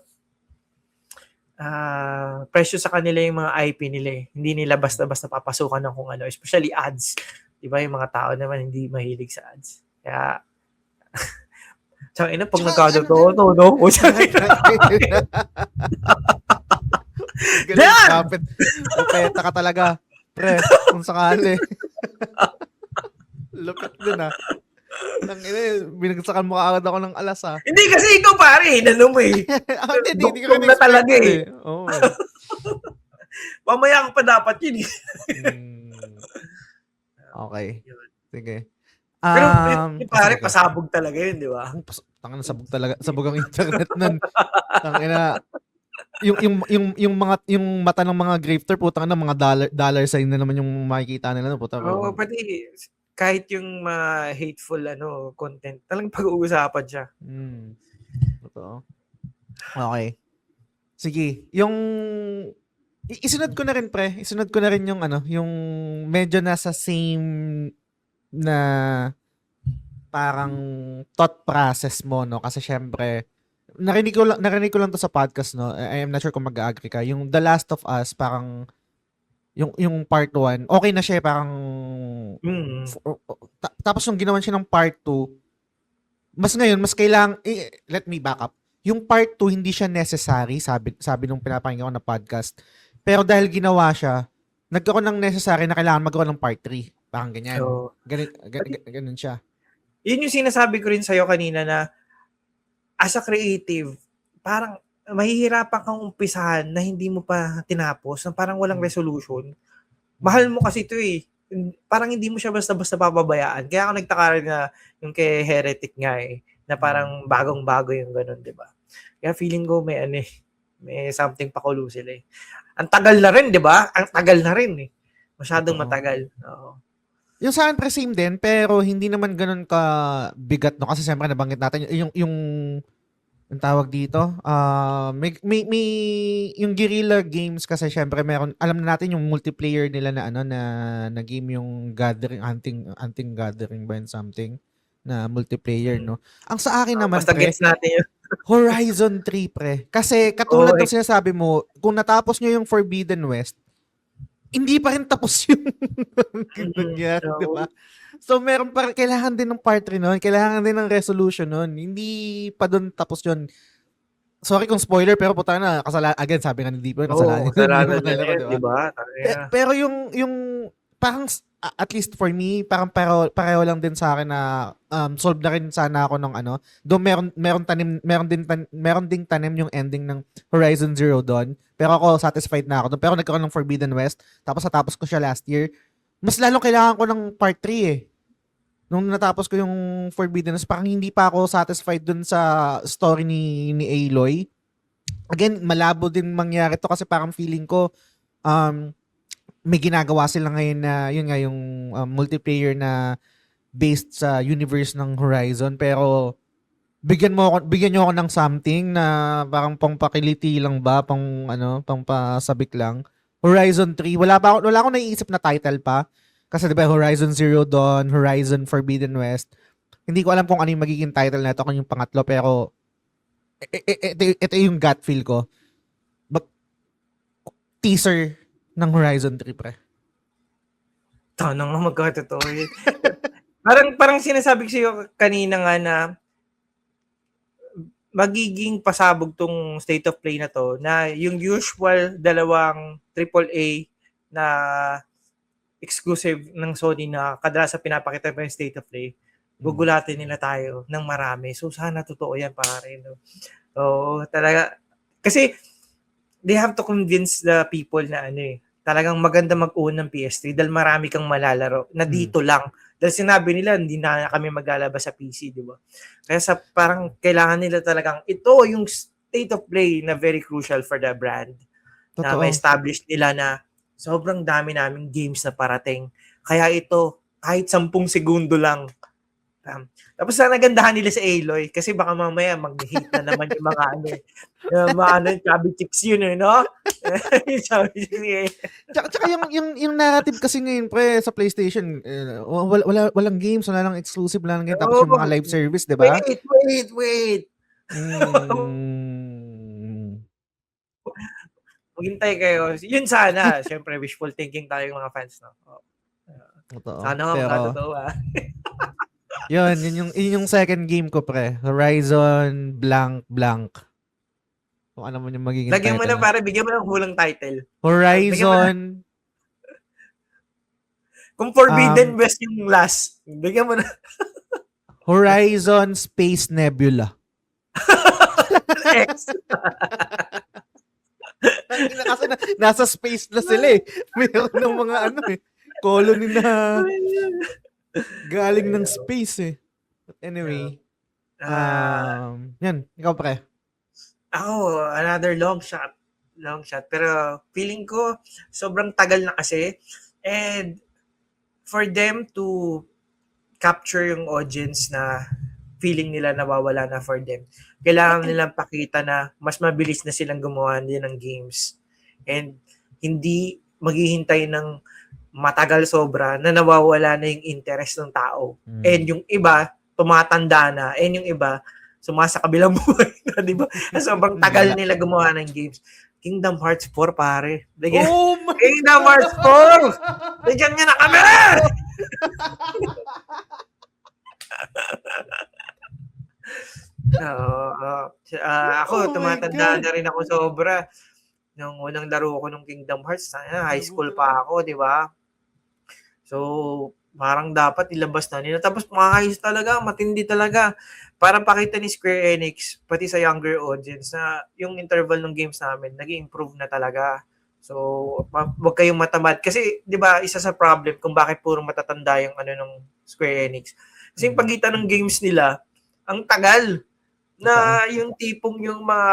Presyo sa kanila yung mga IP nila Hindi nila basta-basta papasukan ng kung ano. Especially ads. Di ba? Yung mga tao naman hindi mahilig sa ads. Kaya tsaka pag nagkadotoo, no? Galing, kapit. Upeta ka talaga. Pre, kung sakali. Lupit din binagsakan mo agad ako ng alas Hindi kasi ikaw pare, inano mo Hindi ko na talaga Oo. Mamaya ka pa dapat yun Okay. Sige. Pero pare, pasabog talaga yun, di ba? Tangan sabog talaga, sabog ang internet nun. Tangina. Yung mata ng mga grifter, putang na mga dollar sign na naman yung makikita nila, putang. Pati kahit yung hateful content, talagang pag-uusapan siya. Totoo. Okay. Sige, yung isunod ko na rin pre, yung medyo nasa same na parang thought process mo, no? Kasi syempre, narinig ko lang to sa podcast, no? I am not sure kung mag-agree ka. Yung The Last of Us, parang yung part 1, okay na siya, parang tapos yung ginawan siya ng part 2, mas kailangan, let me back up. Yung part 2, hindi siya necessary, sabi nung pinapakinggan ko na podcast. Pero dahil ginawa siya, nagkaroon ng necessary na kailangan magkaroon ng part 3. Parang ganyan. Ganun siya. Yun yung sinasabi ko rin sa'yo kanina na as a creative, parang mahihirapan kang umpisahan na hindi mo pa tinapos, na parang walang resolution. Mahal mo kasi ito Parang hindi mo siya basta-basta papabayaan. Kaya ako nagtaka rin na yung kay Heretic nga na parang bagong-bago yung ganun, di ba? Kaya feeling ko may something pakulo sila Ang tagal na rin, di ba? Ang tagal na rin Masyadong matagal. Oo. Yung sa akin, same din, pero hindi naman ganun ka bigat, no? Kasi siyempre nabanggit natin yung tawag dito, may yung guerrilla games kasi syempre alam na natin yung multiplayer nila na game yung gathering, hunting gathering ba and something na multiplayer, no? Ang sa akin naman, basta gets natin yun. Horizon 3, pre. Kasi katulad ng sinasabi mo, kung natapos nyo yung Forbidden West, hindi pa rin tapos yung nangyari, di ba? So, meron pa, kailangan din ng part 3 nun, kailangan din ng resolution nun. Hindi pa doon tapos yun. Sorry kung spoiler, pero puta na, again, sabi nga ni Deepo, kasalanan yun, di ba? Pero yung parang, at least for me, parang pareho lang din sa akin na solve na rin sana ako ng Doon meron ding tanim yung ending ng Horizon Zero Dawn. Pero ako satisfied na ako doon. Pero nagkaroon ng Forbidden West. Tapos natapos ko siya last year. Mas lalong kailangan ko ng part 3 Nung natapos ko yung Forbidden West, parang hindi pa ako satisfied dun sa story ni Aloy. Again, malabo din mangyari to kasi parang feeling ko may ginagawa sila ngayon na yun nga yung multiplayer na based sa universe ng Horizon, pero bigyan niyo ako ng something na parang pangpakiliti lang ba, pangpasabik lang. Horizon 3, wala akong naiisip na title pa. Kasi diba Horizon Zero Dawn, Horizon Forbidden West. Hindi ko alam kung ano yung magiging title na ito, kung yung pangatlo, pero ito yung gut feel ko. Teaser ng Horizon 3, pre. Tanong nga magkatotoo yun. parang sinasabi ko sa'yo kanina nga na magiging pasabog tong state of play na to, na yung usual dalawang AAA na exclusive ng Sony na kadalasan pinapakita pa yung state of play, gugulatin nila tayo ng marami. So sana totoo yan, pare. No? Oo, talaga. Kasi they have to convince the people na talagang maganda mag-own ng PS3 dahil marami kang malalaro na dito lang. Dahil sinabi nila, hindi na kami maglalabas sa PC, di ba? Kaya parang kailangan nila talagang, ito yung state of play na very crucial for the brand. Na Totoo. may establish nila na sobrang dami naming games na parating. Kaya ito, kahit 10 segundo lang. Tapos na nagandahan nila sa Aloy kasi baka mamaya mag-hate na naman yung mga chubby chicks yun no? Chubby chicks. Tsaka yung narrative kasi ngayon pre sa PlayStation, walang games, wala lang exclusive, wala lang game, tapos yung mga live service, di ba? Wait. Maghintay kayo. Yun sana. Siyempre, wishful thinking tayo mga fans, no? Totoo. Sana makatotoo, Yun yung second game ko, pre. Horizon blank. Kung ano mo yung magiging lagyan title. Mo na para bigyan mo ng hulang title. Horizon. Kung Forbidden West yung last, bigyan mo na. Horizon Space Nebula. X. Kasi nasa space na sila eh. Mayroon ng mga colony na galing ng space eh. But anyway, yan, ikaw pre. Ako, another long shot. Pero feeling ko, sobrang tagal na kasi. And for them to capture yung audience na feeling nila nawawala na for them, kailangan nilang pakita na mas mabilis na silang gumawa din ng games. And hindi maghihintay ng matagal sobra na nawawala na yung interest ng tao. And yung iba, tumatanda na. And yung iba, sumasa kabilang buhay na, di ba? Sobrang tagal nila gumawa ng games. Kingdom Hearts 4, pare. Kingdom Hearts 4! Bigyan niya na kami! Ako, tumatanda na rin ako sobra. Nung unang laro ko ng Kingdom Hearts, high school pa ako, di ba? So, parang dapat ilabas na nila. Tapos maayos talaga, matindi talaga. Para pakita ni Square Enix, pati sa younger audience, na yung interval ng games namin, nag-improve na talaga. So, wag kayong matamad. Kasi, di ba, isa sa problem kung bakit puro matatanda yung ng Square Enix. Kasi yung pagitan ng games nila, ang tagal na yung tipong yung mga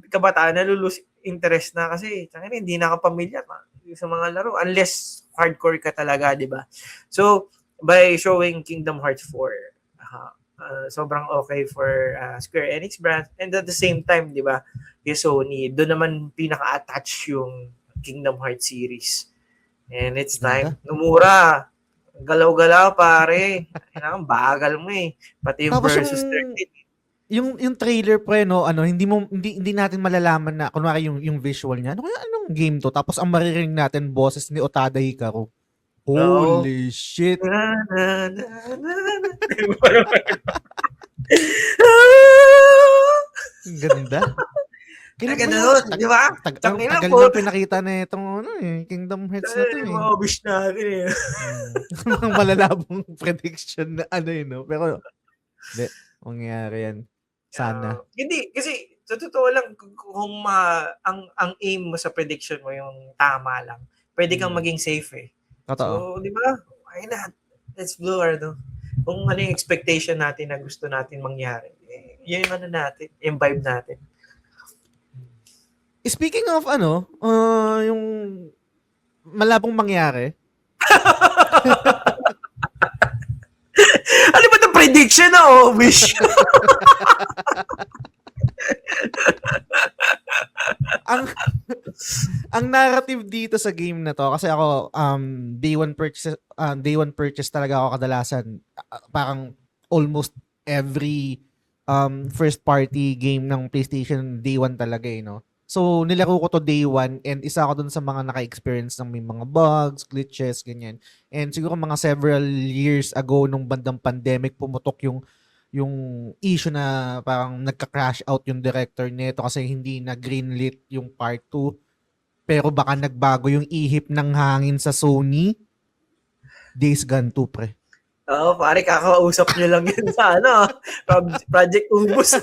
kabataan nalulus interest na kasi hindi nakapamilya sa mga laro unless hardcore ka talaga, di ba? So, by showing Kingdom Hearts 4, sobrang okay for Square Enix brand, and at the same time, di ba, yung Sony, doon naman pinaka-attach yung Kingdom Hearts series. And it's time. Numura, galaw-galaw, pare. Kailangan bagal mo eh. Pati yung tapos versus 13. Yung trailer pre hindi natin malalaman na kunwari yung visual niya. Anong game to? Tapos ang maririnig natin boses ni Otada Hikaru. Holy shit. Ganda. Gano'n, di ba? Tagal na pinakita na itong Kingdom Hearts na to eh. Mga wish natin eh. Mga malalabong prediction na pero hindi, mangyayari yan. Sana. Hindi, kasi sa totoo lang, kung ang aim mo sa prediction mo yung tama lang, pwede kang maging safe eh. Totoo. So, di ba? Why not? Let's blow kung ano yung expectation natin na gusto natin mangyari. Yun yung natin, yung vibe natin. Speaking of yung malabong mangyari. Ano ba itong prediction na wish? ang narrative dito sa game na to, kasi ako day one purchase talaga ako kadalasan, parang almost every first party game ng PlayStation day one talaga So, nilaro ko to day one and isa ako dun sa mga naka-experience ng may mga bugs, glitches, ganyan. And siguro mga several years ago nung bandang pandemic, pumutok yung issue na parang nagka-crash out yung director nito kasi hindi na greenlit yung part 2. Pero baka nagbago yung ihip ng hangin sa Sony. Days Gone 2, pre. Oo, pare, kakausap nyo lang yun sa Project Ubus.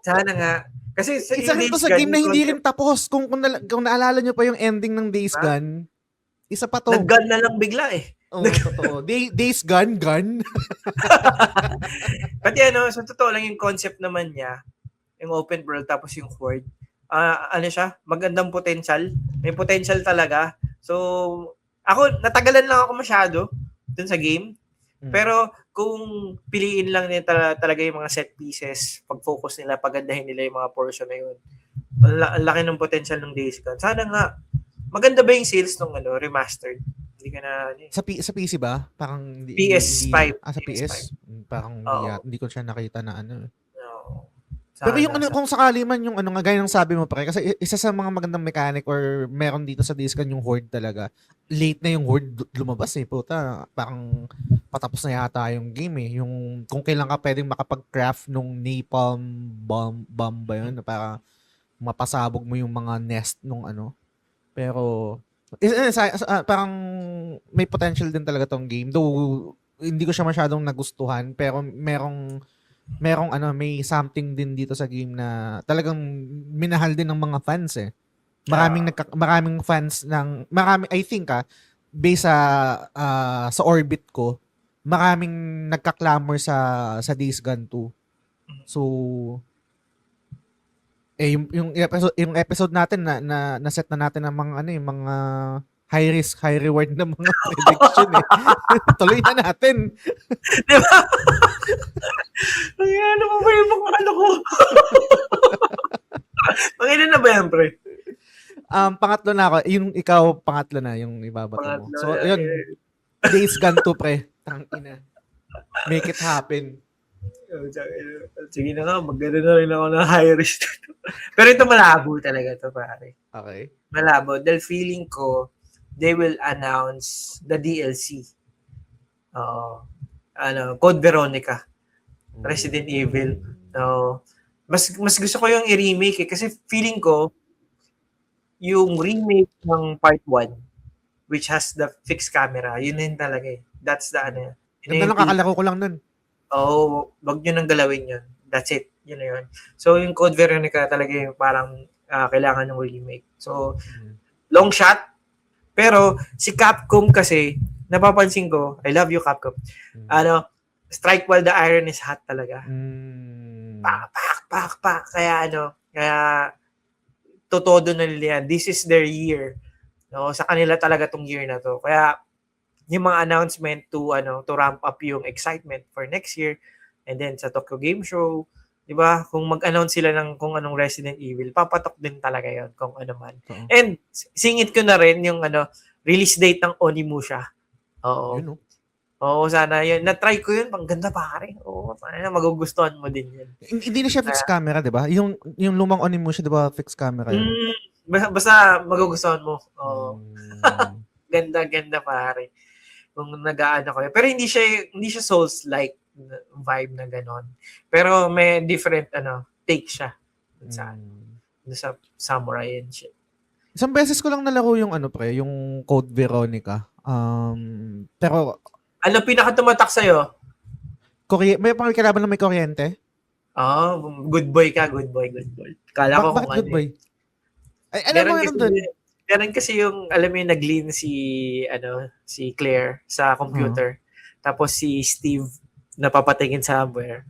Sana nga. Kasi sa Isa yung rin to Days sa Gone, game na yung hindi concept, rin tapos. Kung naalala nyo pa yung ending ng Days ha? Gone, isa pa to. Nag-gun na lang bigla eh. Oo, totoo. Days Gone, gun. Pati sa totoo lang yung concept naman niya, yung open world tapos yung horde, ano siya, magandang potential. May potential talaga. So, ako, natagalan lang ako masyado dun sa game. Pero kung piliin lang nila talaga yung mga set pieces, pag-focus nila, pagandahin nila yung mga portion na yun, ang laki ng potential ng Days Gone. Sana nga, maganda ba yung sales ng remastered? Hindi ka na, Sa PC ba? Parang PS5. sa PS5. PS? Parang Oo. hindi ko siya nakita na ano. No. Pero yung Sana. kung sakali man yung nga gaya ng sabi mo pre, kasi isa sa mga magandang mechanic or meron dito sa Days Gone yung horde talaga. Late na yung horde lumabas eh, puta. Parang patapos na yata yung game eh. Yung kung kailan ka pwedeng makapag-craft nung napalm bomb ba yun, para mapasabog mo yung mga nest nung ano. Pero parang may potential din talaga tong game. Though hindi ko siya masyadong nagustuhan, pero may something din dito sa game na talagang minahal din ng mga fans eh. Maraming fans I think based sa orbit ko, maraming nagka-clamor sa Days Gone 2. So yung episode natin na set na natin ng mga mga high risk, high reward na mga prediction eh. Tuloy na natin. Di ba? Ay, ano ba yung mga ko? Pangilan na ba yan, pre? Pangatlo na ako. Yung ikaw, pangatlo na yung ibabato mo. Pangatlo So, na, yun. Days Gone 2, pre. Tangina. Make it happen. Sige na nga, mag-gano na rin ako ng high risk. Pero ito malabo talaga to, pare. Okay. Malabo. Dahil feeling ko, they will announce the DLC. Code Veronica. Resident Evil. Mas gusto ko yung i-remake kasi feeling ko, yung remake ng part 1, which has the fixed camera, yun din talaga eh. That's the Ganda lang, kakalaro ko lang nun. wag nyo nang galawin yun. That's it. Yun na yun. So, yung Code Veronica talaga yung parang kailangan ng remake. So, long shot. Pero, si Capcom kasi, napapansin ko, I love you Capcom, strike while the iron is hot talaga. Pak. Kaya totodo na nila yan. This is their year. No, sa kanila talaga tong year na to. Kaya yung mga announcement to ramp up yung excitement for next year, and then sa Tokyo Game Show, 'di ba? Kung mag-announce sila ng kung anong Resident Evil, papatok din talaga 'yon kung ano man. Oo. And singit ko na rin yung release date ng Onimusha. Oo. Yun, no? Oo, sana yun. Na-try ko yun. Ang ganda, pare. Oo, magugustuhan mo din yun. Hindi na siya fixed camera, 'di ba? Yung lumang Onimusha, 'di ba, fixed camera yun? Basta magugustuhan mo. Oo. Ganda, pare. Kung nag-aano ko. Pero hindi siya Souls-like vibe na ganon. Pero may different take siya sa samurai and shit. Isang beses ko lang nalaro yung yung Code Veronica. Pero ano pinaka-tumatak sa'yo? may pangkalaban na may kuryente? Good boy ka, good boy. Kala ko Bakit kung good boy? Ay, alam mo yun doon. Meron kasi yung, alam mo yung nag-lean si Claire sa computer. Tapos si Steve napapatingin somewhere.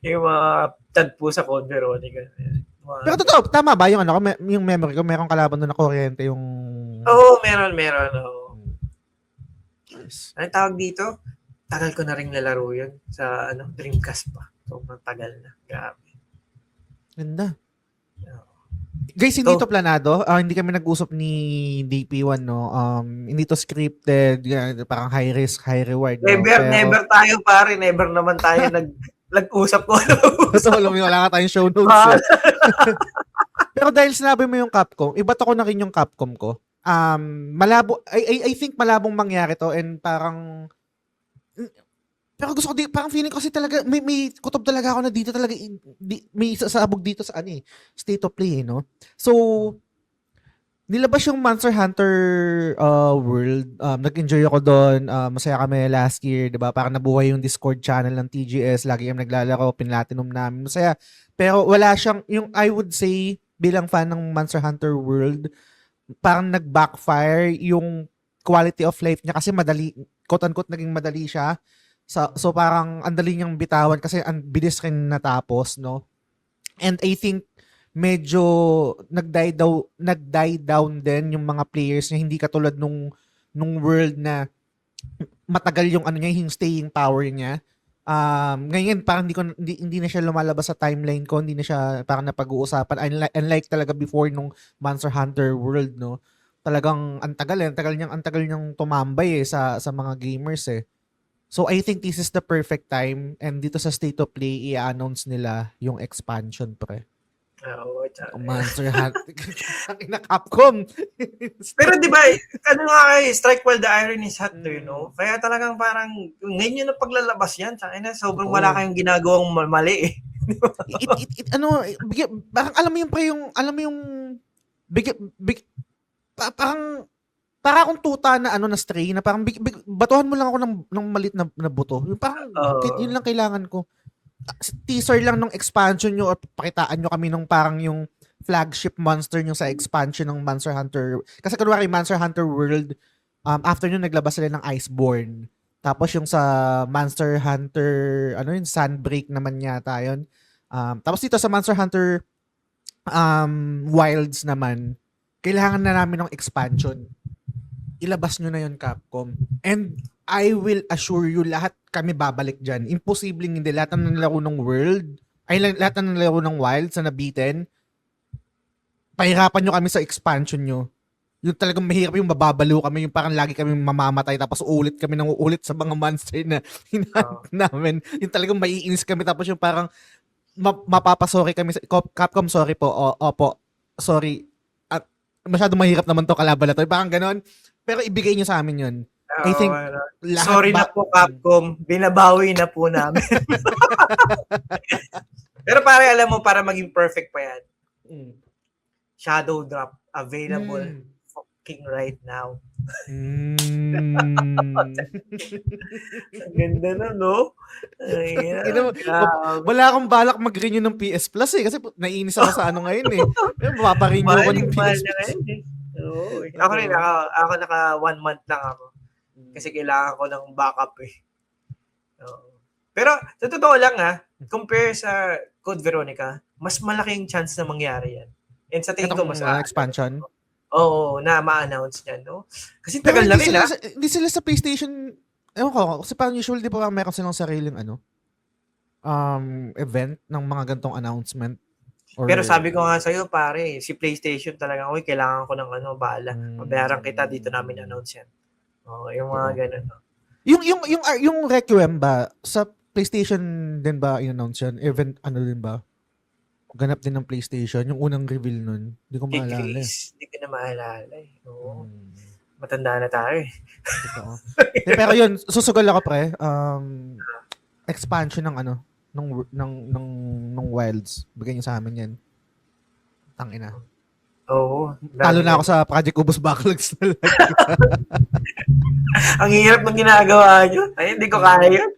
Yung mga tagpo sa Code Veronica. Pero totoo, tama ba yung yung memory ko, merong kalaban doon na kuryente yung... Oo, meron. Yes. Anong tawag dito? Tagal ko na rin nalaro yun sa Dreamcast pa. So, matagal na. Grabe. Ganda. Guys, hindi to planado. Hindi kami nag-usap ni DP1, no? Hindi to scripted. Parang high risk, high reward. No? Never tayo, pare. Never naman tayo nag-usap ko. Wala ka tayong show notes. Pero dahil sinabi mo yung Capcom, iba't ako na rin yung Capcom ko. Malabo, I think malabong mangyari to, and parang pero gusto ko parang feeling ko kasi talaga may kutob talaga ako na dito talaga may sasabog dito sa state of play, no? So Nilabas yung Monster Hunter World. Nag-enjoy ako doon. Masaya kami last year, 'di ba? Parang nabuhay yung Discord channel ng TGS, lagi kami naglalaro, pinlatinum namin. Masaya. Pero wala siyang yung I would say bilang fan ng Monster Hunter World, parang nag-backfire yung quality of life niya kasi madali, quote-unquote, naging madali siya. So parang ang dali niyang bitawan kasi ang bilis rin natapos, no? And I think medyo nag-die down din yung mga players niya, hindi katulad nung world na matagal yung ano niya, yung staying power niya. Ngayon parang hindi na siya lumalabas sa timeline ko, hindi na siya parang napag-uusapan. Unlike talaga before nung Monster Hunter World, no. Talagang ang tagal niyang tumambay sa mga gamers eh. So I think this is the perfect time, and dito sa State of Play i-announce nila yung expansion, pre. Oo, Monster Hunter. Ang ina Capcom. pero di ba, ano nga kayo, strike while the iron is hot to, you know? Kaya talagang parang, ngayon yun ang paglalabas yan. Tsaka na, sobrang Oo. wala kayong ginagawang mali eh. Parang alam mo yung pre, alam mo yung big, big, parang para akong tuta na ano na stray na parang batuhan mo lang ako ng malit na buto. Yung parang yun lang kailangan ko. Teaser lang ng expansion nyo or pakitaan nyo kami nung parang yung flagship monster nyo sa expansion ng Monster Hunter. Kasi kunwari Monster Hunter World, after nyo naglabas sila ng Iceborne. Tapos yung sa Monster Hunter, ano yun, Sunbreak naman yata yun. Tapos dito sa Monster Hunter Wilds naman, kailangan na namin ng expansion. Ilabas nyo na yun, Capcom. And I will assure you, lahat kami babalik dyan. Imposibleng hindi. Lahat ng nalaro ng World, lahat ng nalaro ng Wilds na nabitin, pahirapan nyo kami sa expansion nyo. Yung talagang mahirap yung mababalo kami, yung parang lagi kami mamamatay tapos ulit kami nang uulit sa mga monster na hinahanap namin. Yung talagang maiinis kami tapos yung parang mapapasorry kami. Capcom, sorry po. Opo. Sorry. At masyadong mahirap naman to kalaban na to. Parang ganon. Pero ibigay nyo sa amin yun. I think lahat sorry na po, Capcom. Binabawi na po namin. Pero pare, alam mo, para maging perfect pa yan, Shadow Drop available fucking right now. Ganda na, no? Wala akong balak mag-renew ng PS Plus eh kasi naiinis ako sa ano ngayon eh. Mapaparenew ko ng PS Plus. Ako rin, ako naka 1 month lang ako. Kasi kailangan ko ng backup eh. Pero sa totoo lang compare sa Code Veronica, mas malaking chance na mangyari yan. And sa tingin ko mas expansion. Oo, na ma-announce niyan, no? Kasi tagal na rin hindi sila sa PlayStation, ewan ko, kasi parang usually di ba meron silang sariling event ng mga gantong announcement. Pero sabi ko nga sa'yo, pare, si PlayStation talagang, kailangan ko ng bala. Mabayaran kita, dito namin announce yan. Yung mga ganun. No? Yung Requiem ba, sa PlayStation din ba in-announce yan? Event, din ba? Ganap din ng PlayStation, yung unang reveal nun. Hindi ko maalala. Hindi ko na maalala eh. Oo. Matanda na tayo eh. Pero yun, susugal ako pre. Expansion ng ng Wilds. Bigyan niyo sa amin yan. Tangina. Oo. Talo na ako sa Project Ubus Backlogs na lang. Ang hirap ng ginagawa nyo. Ay, hindi ko kaya yun.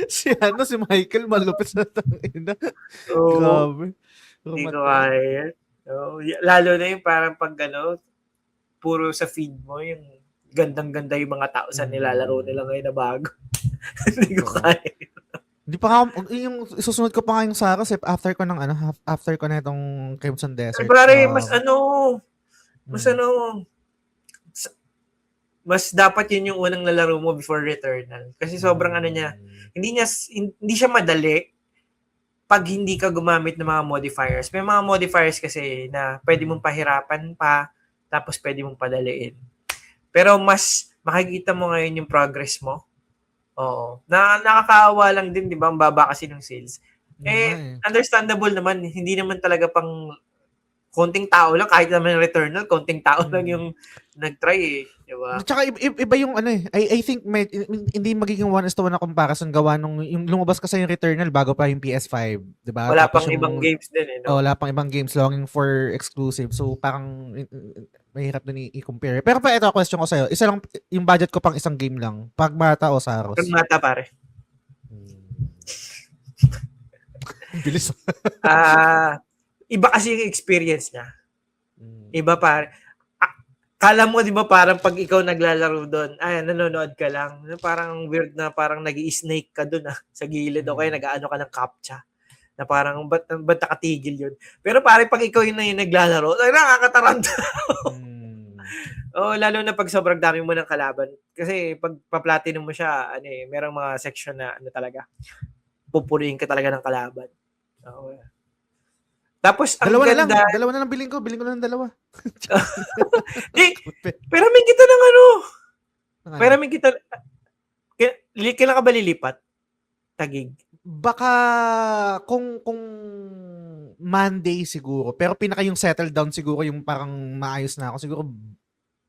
si Michael, malupit na tangina. Oo. Grabe. Hindi ko kaya yan. Lalo na yung parang pag puro sa feed mo, yung gandang-ganda yung mga tao sa nilalaro nila ngayon na bago. Hindi ko kaya. Hindi pa yung susunod ko pa nga yung Saras after ko na itong Crimson Desert. Pero mas dapat yun yung unang lalaro mo before Returnal. Kasi sobrang hindi siya madali pag hindi ka gumamit ng mga modifiers. May mga modifiers kasi na pwede mong pahirapan pa, tapos pwede mong padaliin. Pero mas makikita mo ngayon yung progress mo. Oo. Nakakaawa lang din, di ba? Ang baba kasi ng sales. Understandable naman. Hindi naman talaga pang konting tao lang, kahit naman Returnal, konting tao lang yung nag-try eh. Diba? At saka iba yung ano eh. I think hindi magiging 1:1 na comparison gawa nung yung lumabas kasi yung Returnal bago pa yung PS5, 'di ba? Wala Tapos pang ibang yung games din eh, no? wala pang ibang games longing for exclusive. So parang mahirap din i-compare. Pero pa ito question ko sa'yo. Isa lang yung budget ko pang isang game lang. Pragmata o Saros? Pragmata pare. Bilis. Iba kasi yung experience niya. Iba pare. Kala mo 'di ba parang pag ikaw naglalaro doon, nanonood ka lang. Parang weird na parang nag-i-snake ka doon sa gilid o kaya nag-aano ka ng captcha. Na parang ba't nakatigil yun. Pero pare pag ikaw yun na yung naglalaro, nakakataranta. Lalo na pag sobrang dami mo ng kalaban. Kasi pag pa-platinum mo siya, merong mga section na talaga. Pupurihin ka talaga ng kalaban. Tapos ang ganda. Dalawa na lang bilhin ko na ng dalawa. Pero may kita ng ano. Pero may kita. Kailan ka ba lilipat? Tagig. Baka kung Monday siguro, pero pinaka yung settle down siguro yung parang maayos na ako. Siguro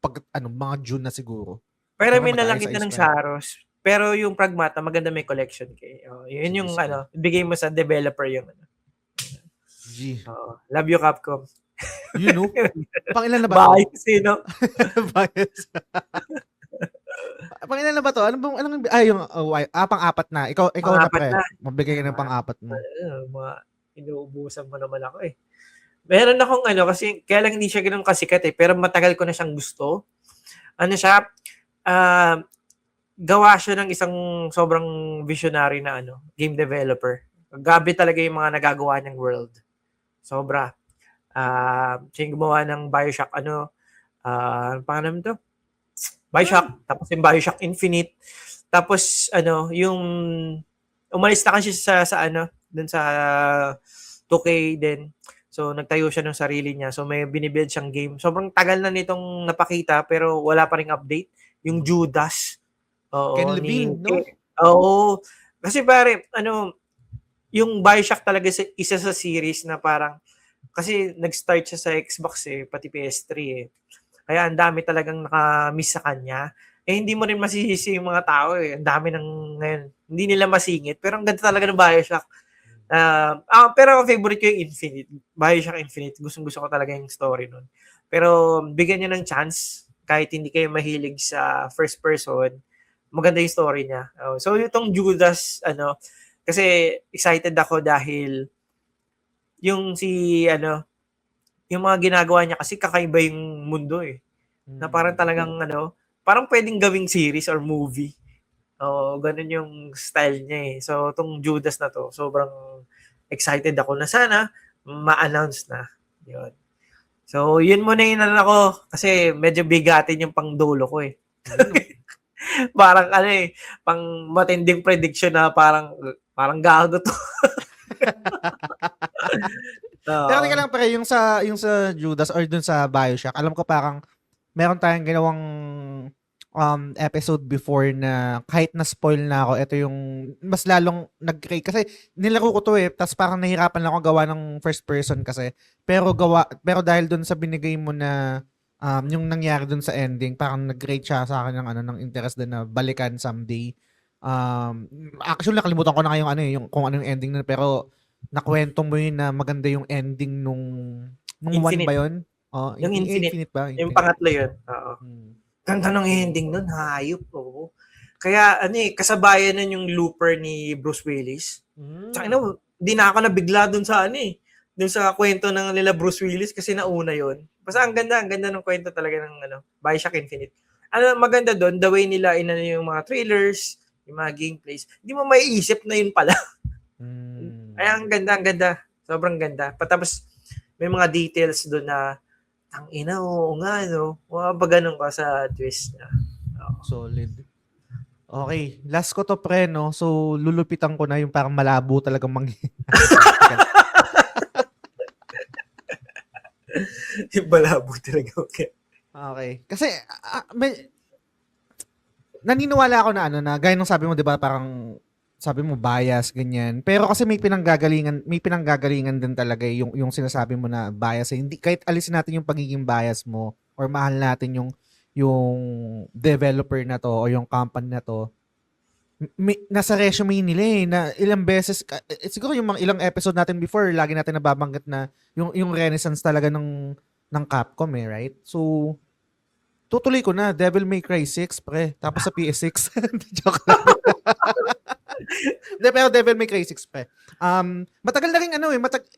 pag mga June na siguro. Pero may nalang kita ng Saros. Pero yung Pragmata, maganda may collection kayo. Yun yung bigay mo sa developer yung G. Love you, Capcom. You know? Pangilan na ba ito? Bias, no? Bias. Pangilan na ba ito? Pang-apat na. Ikaw na pre. Mabigay ka ng pang-apat mo. Inuubusan mo naman ako eh. Meron akong kasi kaya lang hindi siya ganoon kasikat eh, pero matagal ko na siyang gusto. Gawa siya ng isang sobrang visionary na game developer. Gabi talaga yung mga nagagawa niyang world. Sobra. Siya yung gumawa ng BioShock, pangalan to? BioShock, tapos yung BioShock Infinite. Tapos, yung umalis na kasi sa dun sa 2K din. So, nagtayo siya ng sarili niya. So, may binibuild siyang game. Sobrang tagal na nitong napakita, pero wala pa ring update. Yung Judas. Ken Levine, no? Oo. Kasi pare, yung BioShock talaga isa sa series na parang, kasi nag-start siya sa Xbox pati PS3 Kaya ang dami talagang naka-miss sa kanya. Hindi mo rin masisisi yung mga tao Ang dami ngayon. Hindi nila masingit. Pero ang ganda talaga ng BioShock. Pero favorite ko yung Infinite. BioShock Infinite. Gustong-gusto ko talaga yung story nun. Pero bigyan nyo ng chance. Kahit hindi kayo mahilig sa first person, maganda yung story niya. So itong Judas, kasi excited ako dahil yung yung mga ginagawa niya kasi kakaiba yung mundo Na parang talagang parang pwedeng gawing series or movie. Ganun yung style niya So itong Judas na to, sobrang excited ako na sana ma-announce na. Yun. So yun muna yung ako kasi medyo bigatin yung pangdulo ko parang pang matinding prediction na parang gago to. Pero tika lang pre, yung sa Judas or dun sa BioShock, alam ko parang meron tayong ginawang episode before na kahit na spoil na ako, ito yung mas lalong nag-create kasi nilaro ko to tapos parang nahirapan lang ako gawa ng first person kasi pero dahil dun sa binigay mo na yung nangyari dun sa ending, parang nag-create siya sa akin ng interest din na balikan someday. Actually nakalimutan ko na yung kung ano yung ending na, pero nakwento mo yun na maganda yung ending nung one ba yun? Yung Infinite ba? Yung pangatlo yun. Ganda ng ending nun, hayop. Kaya kasabayan nun yung looper ni Bruce Willis. Tsaka di na ako nabigla dun sa dun sa kwento ng nila Bruce Willis kasi nauna yun. Basta ang ganda ng kwento talaga ng BioShock Infinite. Maganda dun, the way nila yung mga trailers, yung mga gameplays, hindi mo maiisip na yun pala. Ay, ang ganda. Sobrang ganda. Tapos, may mga details doon na, oo nga, ba ganun ka sa twist niya. Solid. Okay, last ko to pre, no? So, lulupitan ko na yung parang malabo talagang Yung malabo talaga. Okay. Kasi, naniniwala ako na na gaya nung sabi mo, di ba, parang sabi mo bias ganyan. Pero kasi may pinanggagalingan din talaga yung sinasabi mo na bias. Hindi kahit alisin natin yung pagiging bias mo or mahal natin yung developer na to o yung company na to. Nasa resume nila na ilang beses siguro yung mga ilang episode natin before lagi natin nababanggit na yung renaissance talaga ng Capcom right? So tutuloy ko na Devil May Cry 6 pre tapos sa PS6. Joke lang. Pero Devil May Cry 6 pre. Matagal na rin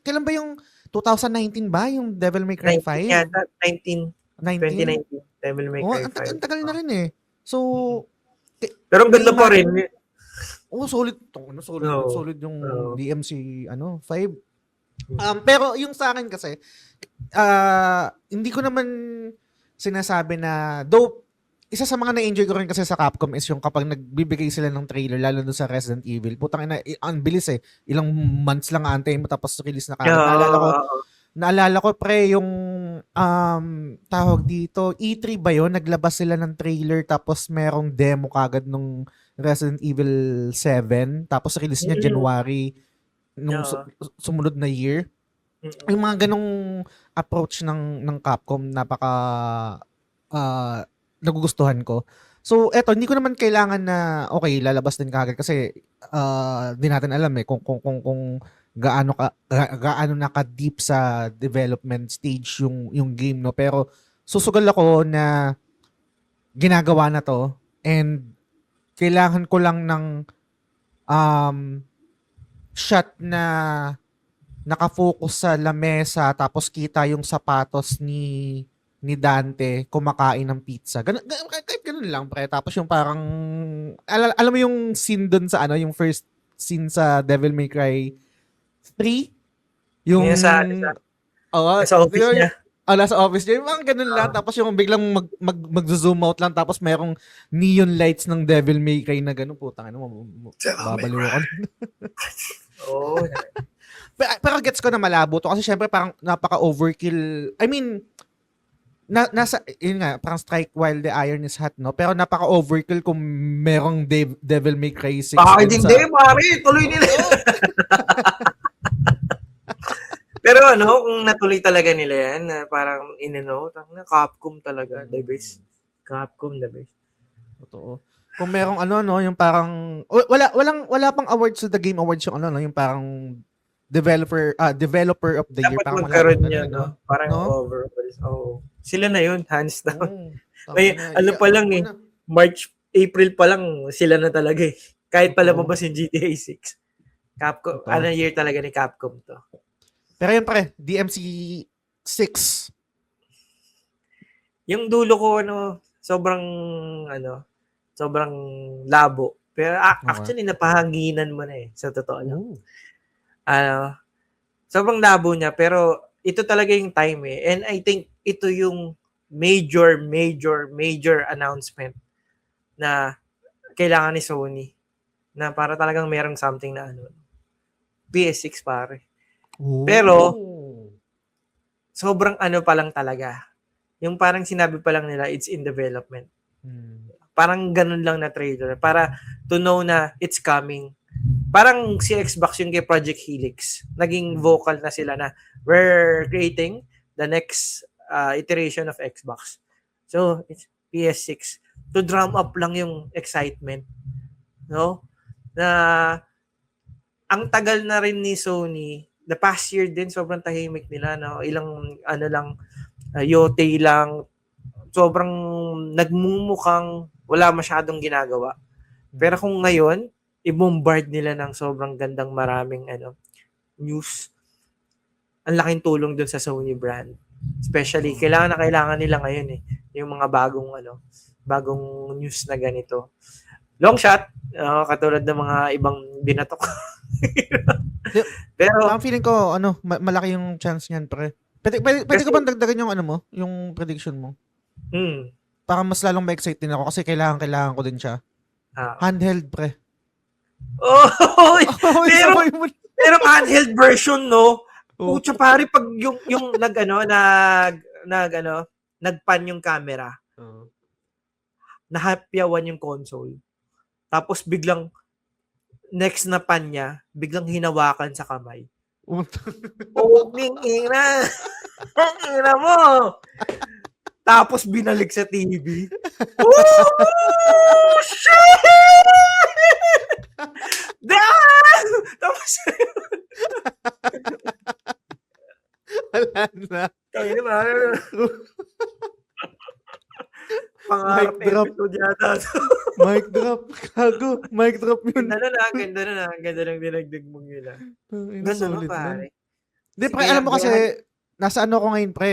kailan ba yung 2019 ba yung Devil May Cry 5? 19 yata, 19? 2019. Devil May Oh, Cry 5. ang tagal na rin eh. So Pero ang ganda pa rin. solid. Oo. Solid yung Oo. DMC 5. Pero yung sa akin kasi hindi ko naman sinasabi na though isa sa mga na-enjoy ko rin kasi sa Capcom is yung kapag nagbibigay sila ng trailer lalo doon sa Resident Evil. Putang ina, ang bilis eh. Ilang months lang aantay mo tapos release na kagad. Naalala ko pre yung tawag dito E3 ba yun? Naglabas sila ng trailer tapos merong demo kagad nung Resident Evil 7 tapos release niya January nung sumunod na year. Yung mga ganong approach ng Capcom napaka nagugustuhan ko. So eto hindi ko naman kailangan na okay lalabas din kagad kasi di natin alam kung gaano naka deep sa development stage yung game no pero susugal ako na ginagawa na to and kailangan ko lang ng shot na nakafocus sa lamesa tapos kita yung sapatos ni Dante kumakain ng pizza. Kahit ganun lang pre. Tapos yung parang alam mo yung scene dun sa yung first scene sa Devil May Cry 3? Yung sa office niya. Nasa office niya. Yung mga ganun lang. Tapos yung biglang mag-zoom out lang. Tapos merong neon lights ng Devil May Cry na ganun. Putang ina mo. Babaliw ako. Oo. Pero gets ko na malabo to. Kasi syempre parang napaka-overkill. I mean, yun nga, parang strike while the iron is hot, no? Pero napaka-overkill kung merong Devil May Cry 6. Bakit hindi, pare? Tuloy nila. Pero kung natuloy talaga nila yan, parang Capcom talaga, the best. Capcom, the best. Totoo. Kung merong yung parang, wala pang awards sa The Game Awards yung yung parang developer of the year. Dapat Parang magkaroon niya, no? Parang overall. Oh. Sila na yun, hands down. Pa lang eh. April pa lang, sila na talaga eh. Kahit pa lumabas yung GTA 6. Capcom, year talaga ni Capcom to. Pero yun pre, DMC 6. Yung dulo ko, sobrang labo. Pero actually, napahanginan mo na eh, sa totoo lang. Sobrang labo niya, pero ito talaga yung time eh. And I think ito yung major announcement na kailangan ni Sony na para talagang merong something na PS6 pare. Pero sobrang pa lang talaga. Yung parang sinabi pa lang nila it's in development. Parang ganun lang na trailer para to know na it's coming. Parang si Xbox yung kay Project Helix. Naging vocal na sila na we're creating the next iteration of Xbox. So, it's PS6. To drum up lang yung excitement. No? Na ang tagal na rin ni Sony, the past year din, sobrang tahimik nila. No? Ilang, yote lang. Sobrang nagmumukhang wala masyadong ginagawa. Pero kung ngayon, i-bombard nila ng sobrang gandang maraming news. Ang laking tulong dun sa Sony brand. Especially, kailangan nila ngayon eh. Yung mga bagong news na ganito. Long shot, katulad ng mga ibang binatok. Pero, ang feeling ko, malaki yung chance niyan, pre. Pwede ko bang dagdagan yung yung prediction mo? Para mas lalong ma-excite din ako kasi kailangan ko din siya. Handheld, pre. Pero handheld version, no? Pucha pare, pag yung nagpan yung camera, nahapyawan yung console. Tapos biglang next na pan niya, biglang hinawakan sa kamay. Utang. Poging ina! Ang ina mo! Tapos binalik sa TV. Oh, shit! Damn! Tapos, Wala na. kayo naman, pangarap Mic drop. episode yata. Mic drop. Gago. Mic drop yun. Ganda na. Ang ganda ng dinagdag mong yun. Tangina, Ganda no, solid pare. nun. Hindi, pre, Sige, alam mo kasi, gayahan. nasa ano ko ngayon, pre,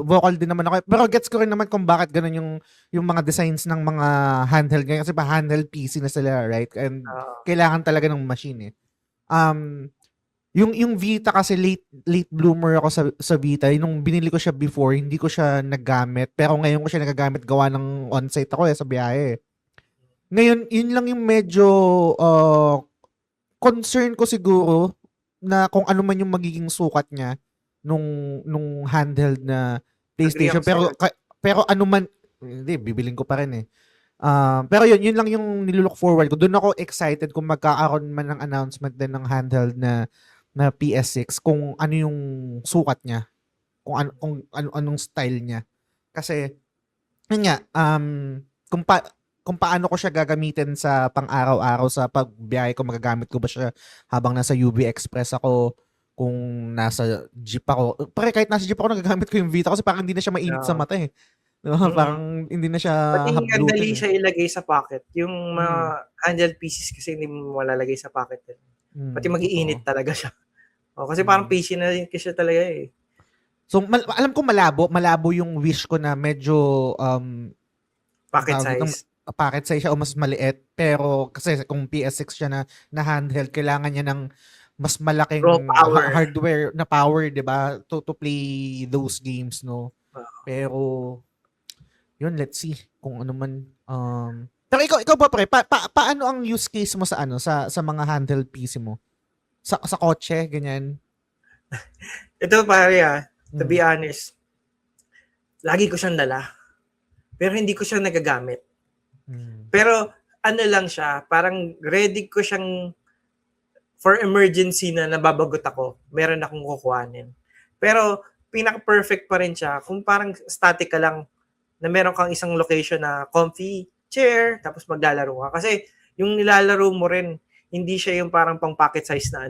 vocal din naman ako. Pero gets ko rin naman kung bakit ganun yung mga designs ng mga handheld ngayon. Kasi pa handheld PC na sila, right? And kailangan talaga ng machine eh. Yung Vita kasi late bloomer ako sa Vita. Nung binili ko siya before, hindi ko siya naggamit. Pero ngayon ko siya nagagamit gawa ng on-site ako sa biyahe. Ngayon, yun lang yung medyo concern ko siguro na kung ano man yung magiging sukat niya nung handheld na PlayStation. Pero ano man, hindi, bibiling ko pa rin eh. Pero yun lang yung nilook forward ko. Doon ako excited kung magkakaroon man ng announcement din ng handheld na PS6 kung ano yung sukat niya, kung anong style niya. Kasi yun nga, kung paano ko siya gagamitin sa pang-araw-araw sa pagbiyahe ko, magagamit ko ba siya habang nasa UB Express ako, kung nasa jeep ako. Pero kahit nasa jeep ako, nagagamit ko yung Vita kasi parang hindi na siya mainit sa mata eh. Diba? Parang hindi na siya pati ang hablutin dali eh. siya ilagay sa pocket. Yung mga handheld pieces kasi hindi mo malalagay sa pocket. Pati mag-iinit talaga siya. Kasi parang PC na rin kasi talaga eh. So, alam ko malabo yung wish ko na medyo pocket size. Pocket size siya o mas maliit. Pero kasi kung PS6 siya na handheld, kailangan niya ng mas malaking hardware na power, 'di ba? To play those games, no. Pero yun, let's see kung ano man. Pero ikaw ba pre, paano ang use case mo sa sa mga handheld PC mo? Sa kotse, ganyan. Ito pare to be honest, lagi ko siyang dala. Pero hindi ko siya nagagamit. Pero ano lang siya, parang ready ko siyang for emergency na nababagot ako, meron akong kukuhanin. Pero pinaka-perfect pa rin siya kung parang static ka lang na meron kang isang location na comfy chair, tapos maglalaro ka. Kasi yung nilalaro mo rin, hindi siya yung parang pang pocket size na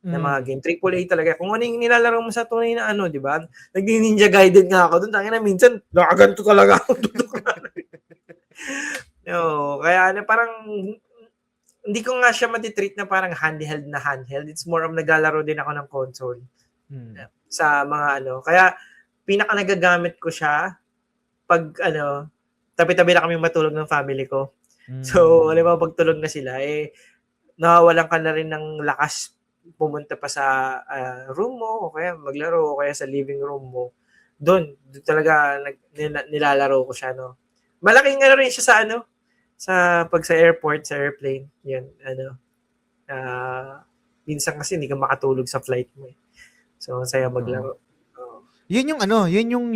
na mga game. AAA talaga. Kung ano yung nilalaro mo sa tunay na di ba? Nag-Ninja Gaiden nga ako doon. Tangina, minsan, nakaganto talaga ako. Kaya parang hindi ko nga siya matitreat na parang handheld na handheld. It's more of naglalaro din ako ng console. Sa mga Kaya, pinaka nagagamit ko siya pag tabi-tabi na kami matulog ng family ko. So, alam mo, pag tulog na sila, nawawalan ka na rin ng lakas pumunta pa sa room mo, o kaya maglaro, o kaya sa living room mo. Doon talaga nilalaro ko siya, no. Malaking rin siya sa pag sa airport, sa airplane, yun, minsan kasi hindi ka makatulog sa flight mo eh. So, saya maglaro. Yun yung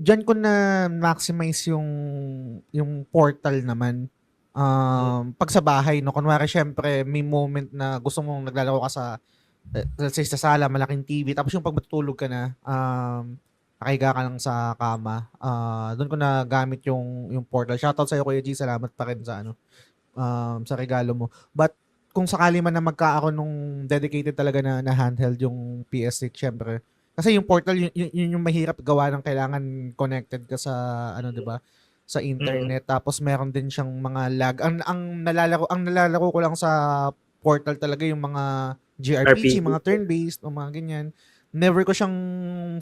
diyan ko na maximize yung portal naman. Pag sa bahay, no, kunwari syempre may moment na gusto mong naglalaro ka sa let's say sa sala, malaking TV, tapos yung pag matutulog ka na, nakahiga ka lang sa kama, doon ko na gamit yung portal. Shoutout sa iyo Kuya G, salamat pa rin sa sa regalo mo. But kung sakali man na magkakaroon nung dedicated talaga na handheld yung PS6, syempre kasi yung portal yun yung mahirap gawa ng kailangan connected ka sa di ba? Sa internet, tapos meron din siyang mga lag. Ang nalalaro ko lang sa portal talaga yung mga JRPG, mga turn-based o mga ganyan. Never ko siyang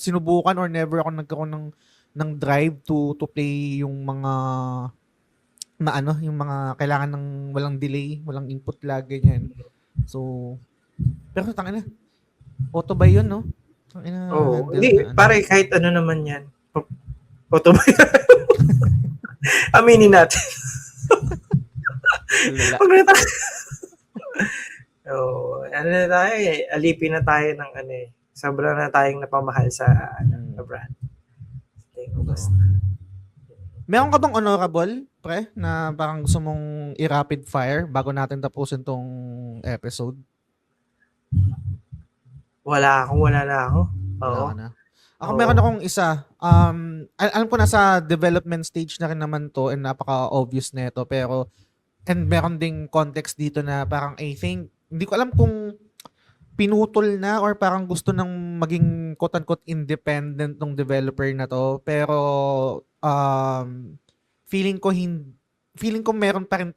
sinubukan or never ako nagkaroon ng drive to play yung mga yung mga kailangan ng walang delay, walang input lag, ganyan. So, pero tangina, auto buy yun, no? Hindi, pare, kahit ano naman yan. Auto buy. Aminin natin. Pag na tayo. Na tayo alipin na tayo ng sobra na tayong napamahal sa brand. Meron ka bang honorable pre, na parang gusto mong i-rapid fire bago natin tapusin tong episode? Wala na ako. Wala Oo. ka na. Ako Oo. meron akong isa. Alam ko nasa development stage na rin naman to and napaka-obvious nito pero and meron ding context dito na parang I think hindi ko alam kung pinutol na or parang gusto nang maging quote-unquote independent ng developer na to pero feeling ko meron pa rin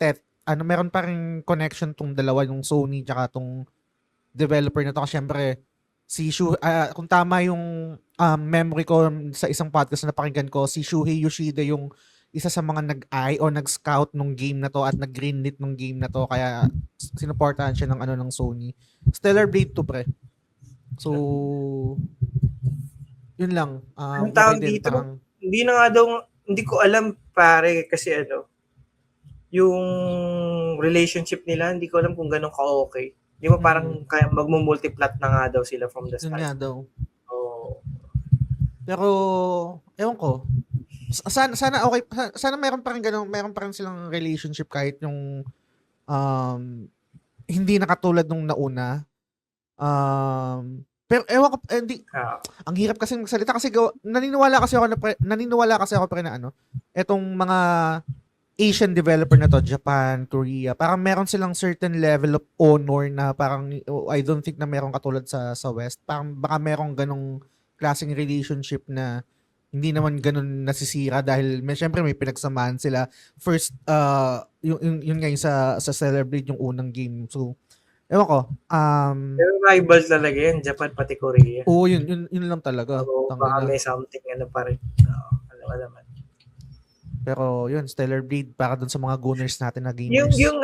meron pa rin connection tong dalawa yung Sony tsaka tong developer na to kasi syempre kung tama yung memory ko sa isang podcast na napakinggan ko, si Shuhei Yoshida yung isa sa mga nag-eye o nag-scout nung game na to at nag-greenlit nung game na to kaya sinuportahan siya ng Sony. Stellar Blade 2 pre. So yun lang. Anong tawag okay din, dito? parang, Hindi na nga daw, hindi ko alam pare kasi yung relationship nila, hindi ko alam kung ganun ka-okay. Di ba parang kaya magmo-multiplat na nga daw sila from the yun start. nga daw. Oh. Pero ewan ko. Sana okay, sana meron pa rin ganun, meron pa rin silang relationship kahit yung hindi nakatulad nung nauna. Pero ewan ko, hindi, ang hirap kasi magsalita kasi naniniwala kasi ako pre na etong mga Asian developer na to, Japan, Korea, parang meron silang certain level of honor na parang I don't think na meron katulad sa West. Parang baka merong ganong klaseng relationship na hindi naman ganun nasisira dahil syempre may pinagsamahan sila. First, yun nga yung sa Celebrate yung unang game. So, ewan ko. Pero rival talaga yan, Japan pati Korea. Oo, yun lang talaga. So, baka may something pa rin. Alam naman. Pero yun, Stellar Blade para dun sa mga goners natin na gamers. Yung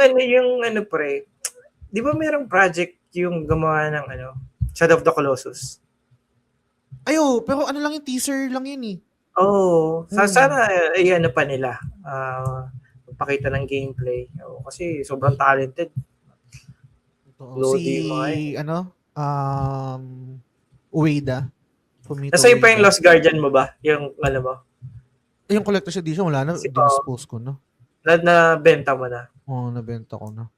pre, di ba merong project yung gumawa ng Shadow of the Colossus? Ayo, pero lang yung teaser lang yun eh. Oo. Sana pa nila. Magpakita ng gameplay. Kasi sobrang talented. Si Ueda. Nasa pa yung Lost Guardian mo ba? Yung mo? Yung collector's edition, wala na. Dinispose ko na. Nabenta mo na? Oo, nabenta ko na.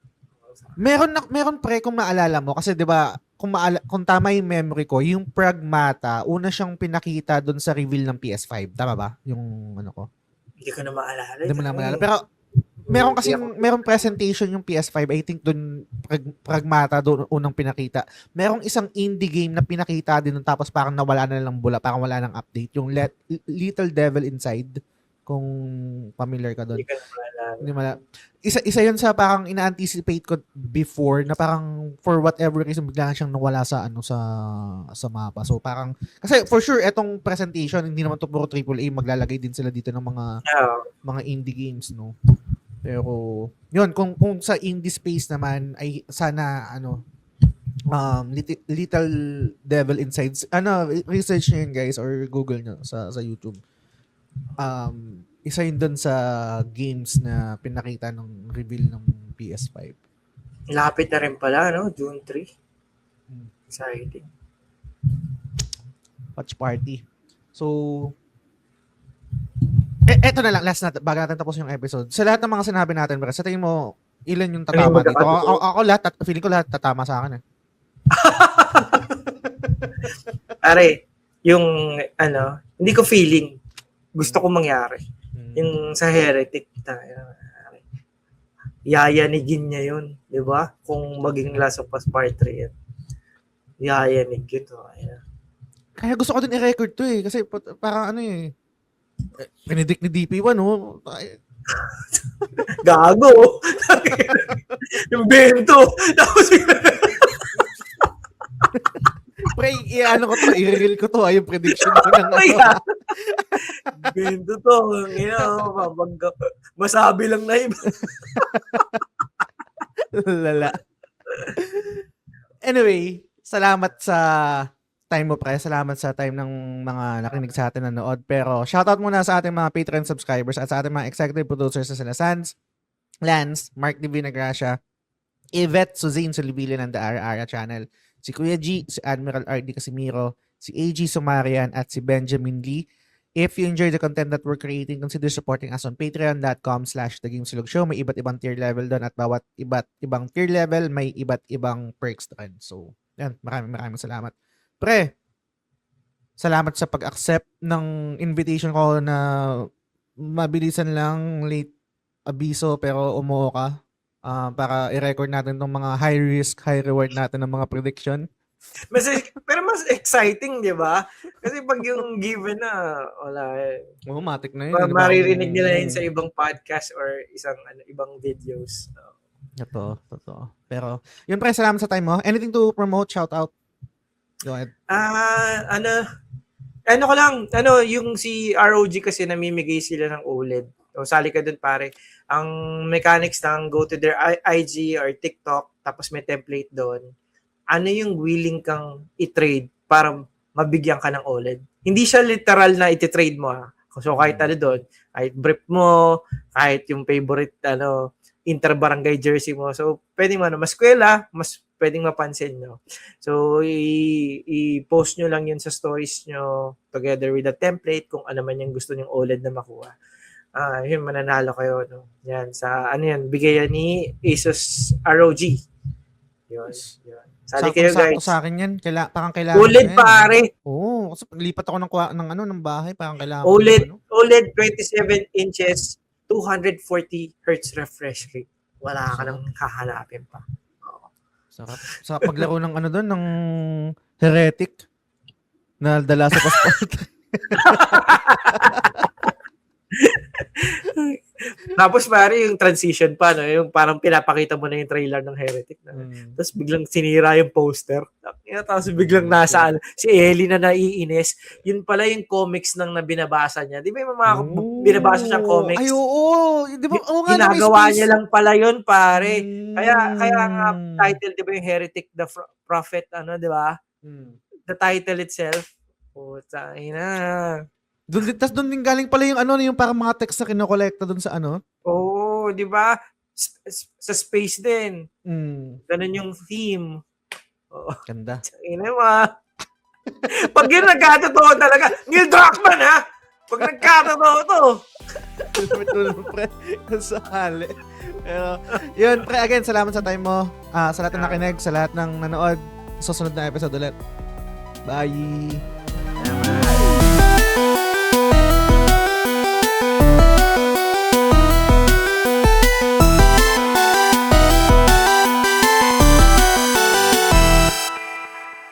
Meron pre kung maalala mo. Kasi diba, kung tama yung memory ko, yung Pragmata, una siyang pinakita doon sa reveal ng PS5. Tama ba? Yung ko. Hindi ko na maalala. Hindi mo na maalala. Pero meron presentation yung PS5. I think doon Pragmata doon unang pinakita. Merong isang indie game na pinakita din nun, tapos parang nawala na lang bula, parang wala nang update. Yung Little Devil Inside, kung familiar ka doon. Hindi maalala. Isa yun sa parang ina-anticipate ko before na parang for whatever reason bigla siyang nawala sa sa mapa. So parang kasi for sure etong presentation hindi naman to puro AAA, maglalagay din sila dito ng mga indie games, no. Pero yun, kung sa indie space naman ay sana Little Devil Inside, research nyo yun guys or Google nyo sa YouTube. Isa yun dun sa games na pinakita ng reveal ng PS5. Lapit na rin pala, June 3. Exciting. Watch party. So, eto na lang, last na, bago natin tapos yung episode. Sa lahat ng mga sinabi natin, sa tingin mo, ilan yung tatama dito? Ako lahat, feeling ko lahat tatama sa akin eh. Are, yung hindi ko feeling. Gusto ko mangyari. Yung sa Heretic, yayanigin niya yun. Di ba? Kung maging Last of Us Part 3 yan. Yayanig yun. Kaya gusto ko din i-record to eh. Kasi parang pinidik ni DP1, no? Gago! Yung bento! Tapos Pre, ko to, i-reel ko to, yung prediction ko ng bento to, masabi lang na iba. Lala. Anyway, salamat sa time mo, pre. Salamat sa time ng mga nakinig sa atin nanood. Pero shoutout muna sa ating mga Patreon subscribers at sa ating mga executive producers na sila Sans, Lance, Mark D. Vinagracia, Yvette Suzanne Solibilio ng The Ara Channel, si Kuya G, si Admiral R.D. Casimiro, si A.G. Sumarian at si Benjamin Lee. If you enjoy the content that we're creating, consider supporting us on patreon.com/thegamesilog show. May iba't ibang tier level doon at bawat iba't ibang tier level may iba't ibang perks doon. So, yan. Maraming salamat. Pre, salamat sa pag-accept ng invitation ko na mabilisan lang, late abiso pero umuo ka para i-record natin tong mga high risk, high reward natin ng mga prediction. Pero mas exciting, di ba? Kasi pag yung given na, wala eh. Matik na yun. Maririnig nila yun sa ibang podcast or ibang videos. Totoo. Pero, yun pre, salamat sa time mo. Anything to promote, shout out? Go ahead. Yung si ROG kasi namimigay sila ng OLED. So, sali ka dun pare. Ang mechanics ng go to their IG or TikTok, tapos may template doon. Ano yung willing kang i-trade para mabigyan ka ng OLED? Hindi siya literal na i-trade mo ha. So kahit doon, kahit brief mo, kahit yung favorite inter-barangay jersey mo. So pwedeng mas eskwela, mas pwedeng mapansin nyo. So i-post nyo lang yun sa stories nyo together with the template kung ano man yung gusto nyong OLED na makuha. Yun, mananalo kayo. No? Yan, bigay yan ni Asus ROG. Yun. Sali kayo guys. Sakto sa akin yan. Parang kailangan. OLED pare. Oo. Kasi paglipat ako ng bahay, parang kailangan. OLED 27 inches, 240 Hz refresh rate. Wala ka nang hahanapin pa. Sarap. Sa paglaro ng doon, ng Heretic na dala sa passport. Tapos pare yung transition pa, no? Yung parang pinapakita mo na yung trailer ng Heretic. Tapos biglang sinira yung poster. Tapos biglang nasa si Ellie na naiinis. Yun pala yung comics nang binabasa niya. Di ba yung mga binabasa siyang comics? Ay, oo. Di ba? Ginagawa niya lang pala yun, pare. Kaya nga title, di ba yung Heretic, the Prophet, di ba? The title itself. Ina. Doon din galing pala yung parang mga text na kinokolekta doon sa Oo, di ba? Sa space din. Ganun yung theme. Ganda. Ina mo. Pag yun nagkatotoo talaga, Neil Druckmann ha? Pag nagkatotoo to. Pre, sa hali. Pero, yun, pre, again, salamat sa time mo. Sa lahat ng nakinig, sa lahat ng nanood. Susunod na episode ulit. Bye!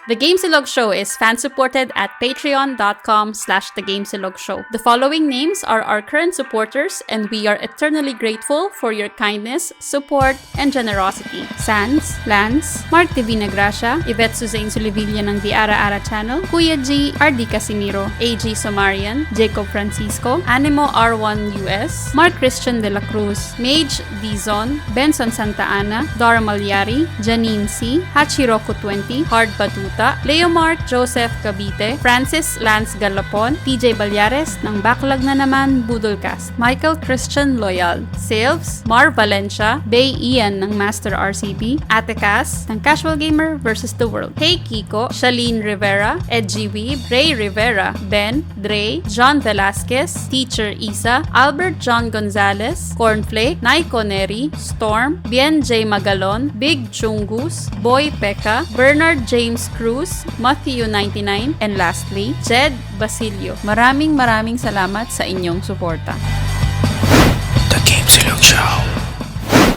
The Gamesilog Show is fan-supported at patreon.com/thegamesilog-show. The following names are our current supporters and we are eternally grateful for your kindness, support, and generosity. Sans, Lance, Mark TV Nagracia, Yvette Suzanne Sulivilla ng The Ara Ara Channel, Kuya G, RD Casimiro, AG Somarian, Jacob Francisco, Animo R1 US, Mark Christian de la Cruz, Mage Dizon, Benson Santa Ana, Dora Malyari, Janine C, Hachiroku 20, Hard Batuta, Leo Mark Joseph Cavite, Francis Lance Galapon, TJ Balyares ng Backlog na naman Budolcast, Michael Christian Loyal, Silves, Mar Valencia, Bay Ian ng Master RCB, Ate Cass ng Casual Gamer vs. The World, Hey Kiko, Shalene Rivera, Edgy Weeb, Ray Rivera, Ben, Dre, John Velasquez, Teacher Isa, Albert John Gonzalez, Cornflake, Naiko Neri, Storm, Bien J. Magalon, Big Chungus, Boy Pekka, Bernard James Cruz, Matthew 99, and lastly, Jed Basilio. Maraming salamat sa inyong suporta. The Gamesilog Show.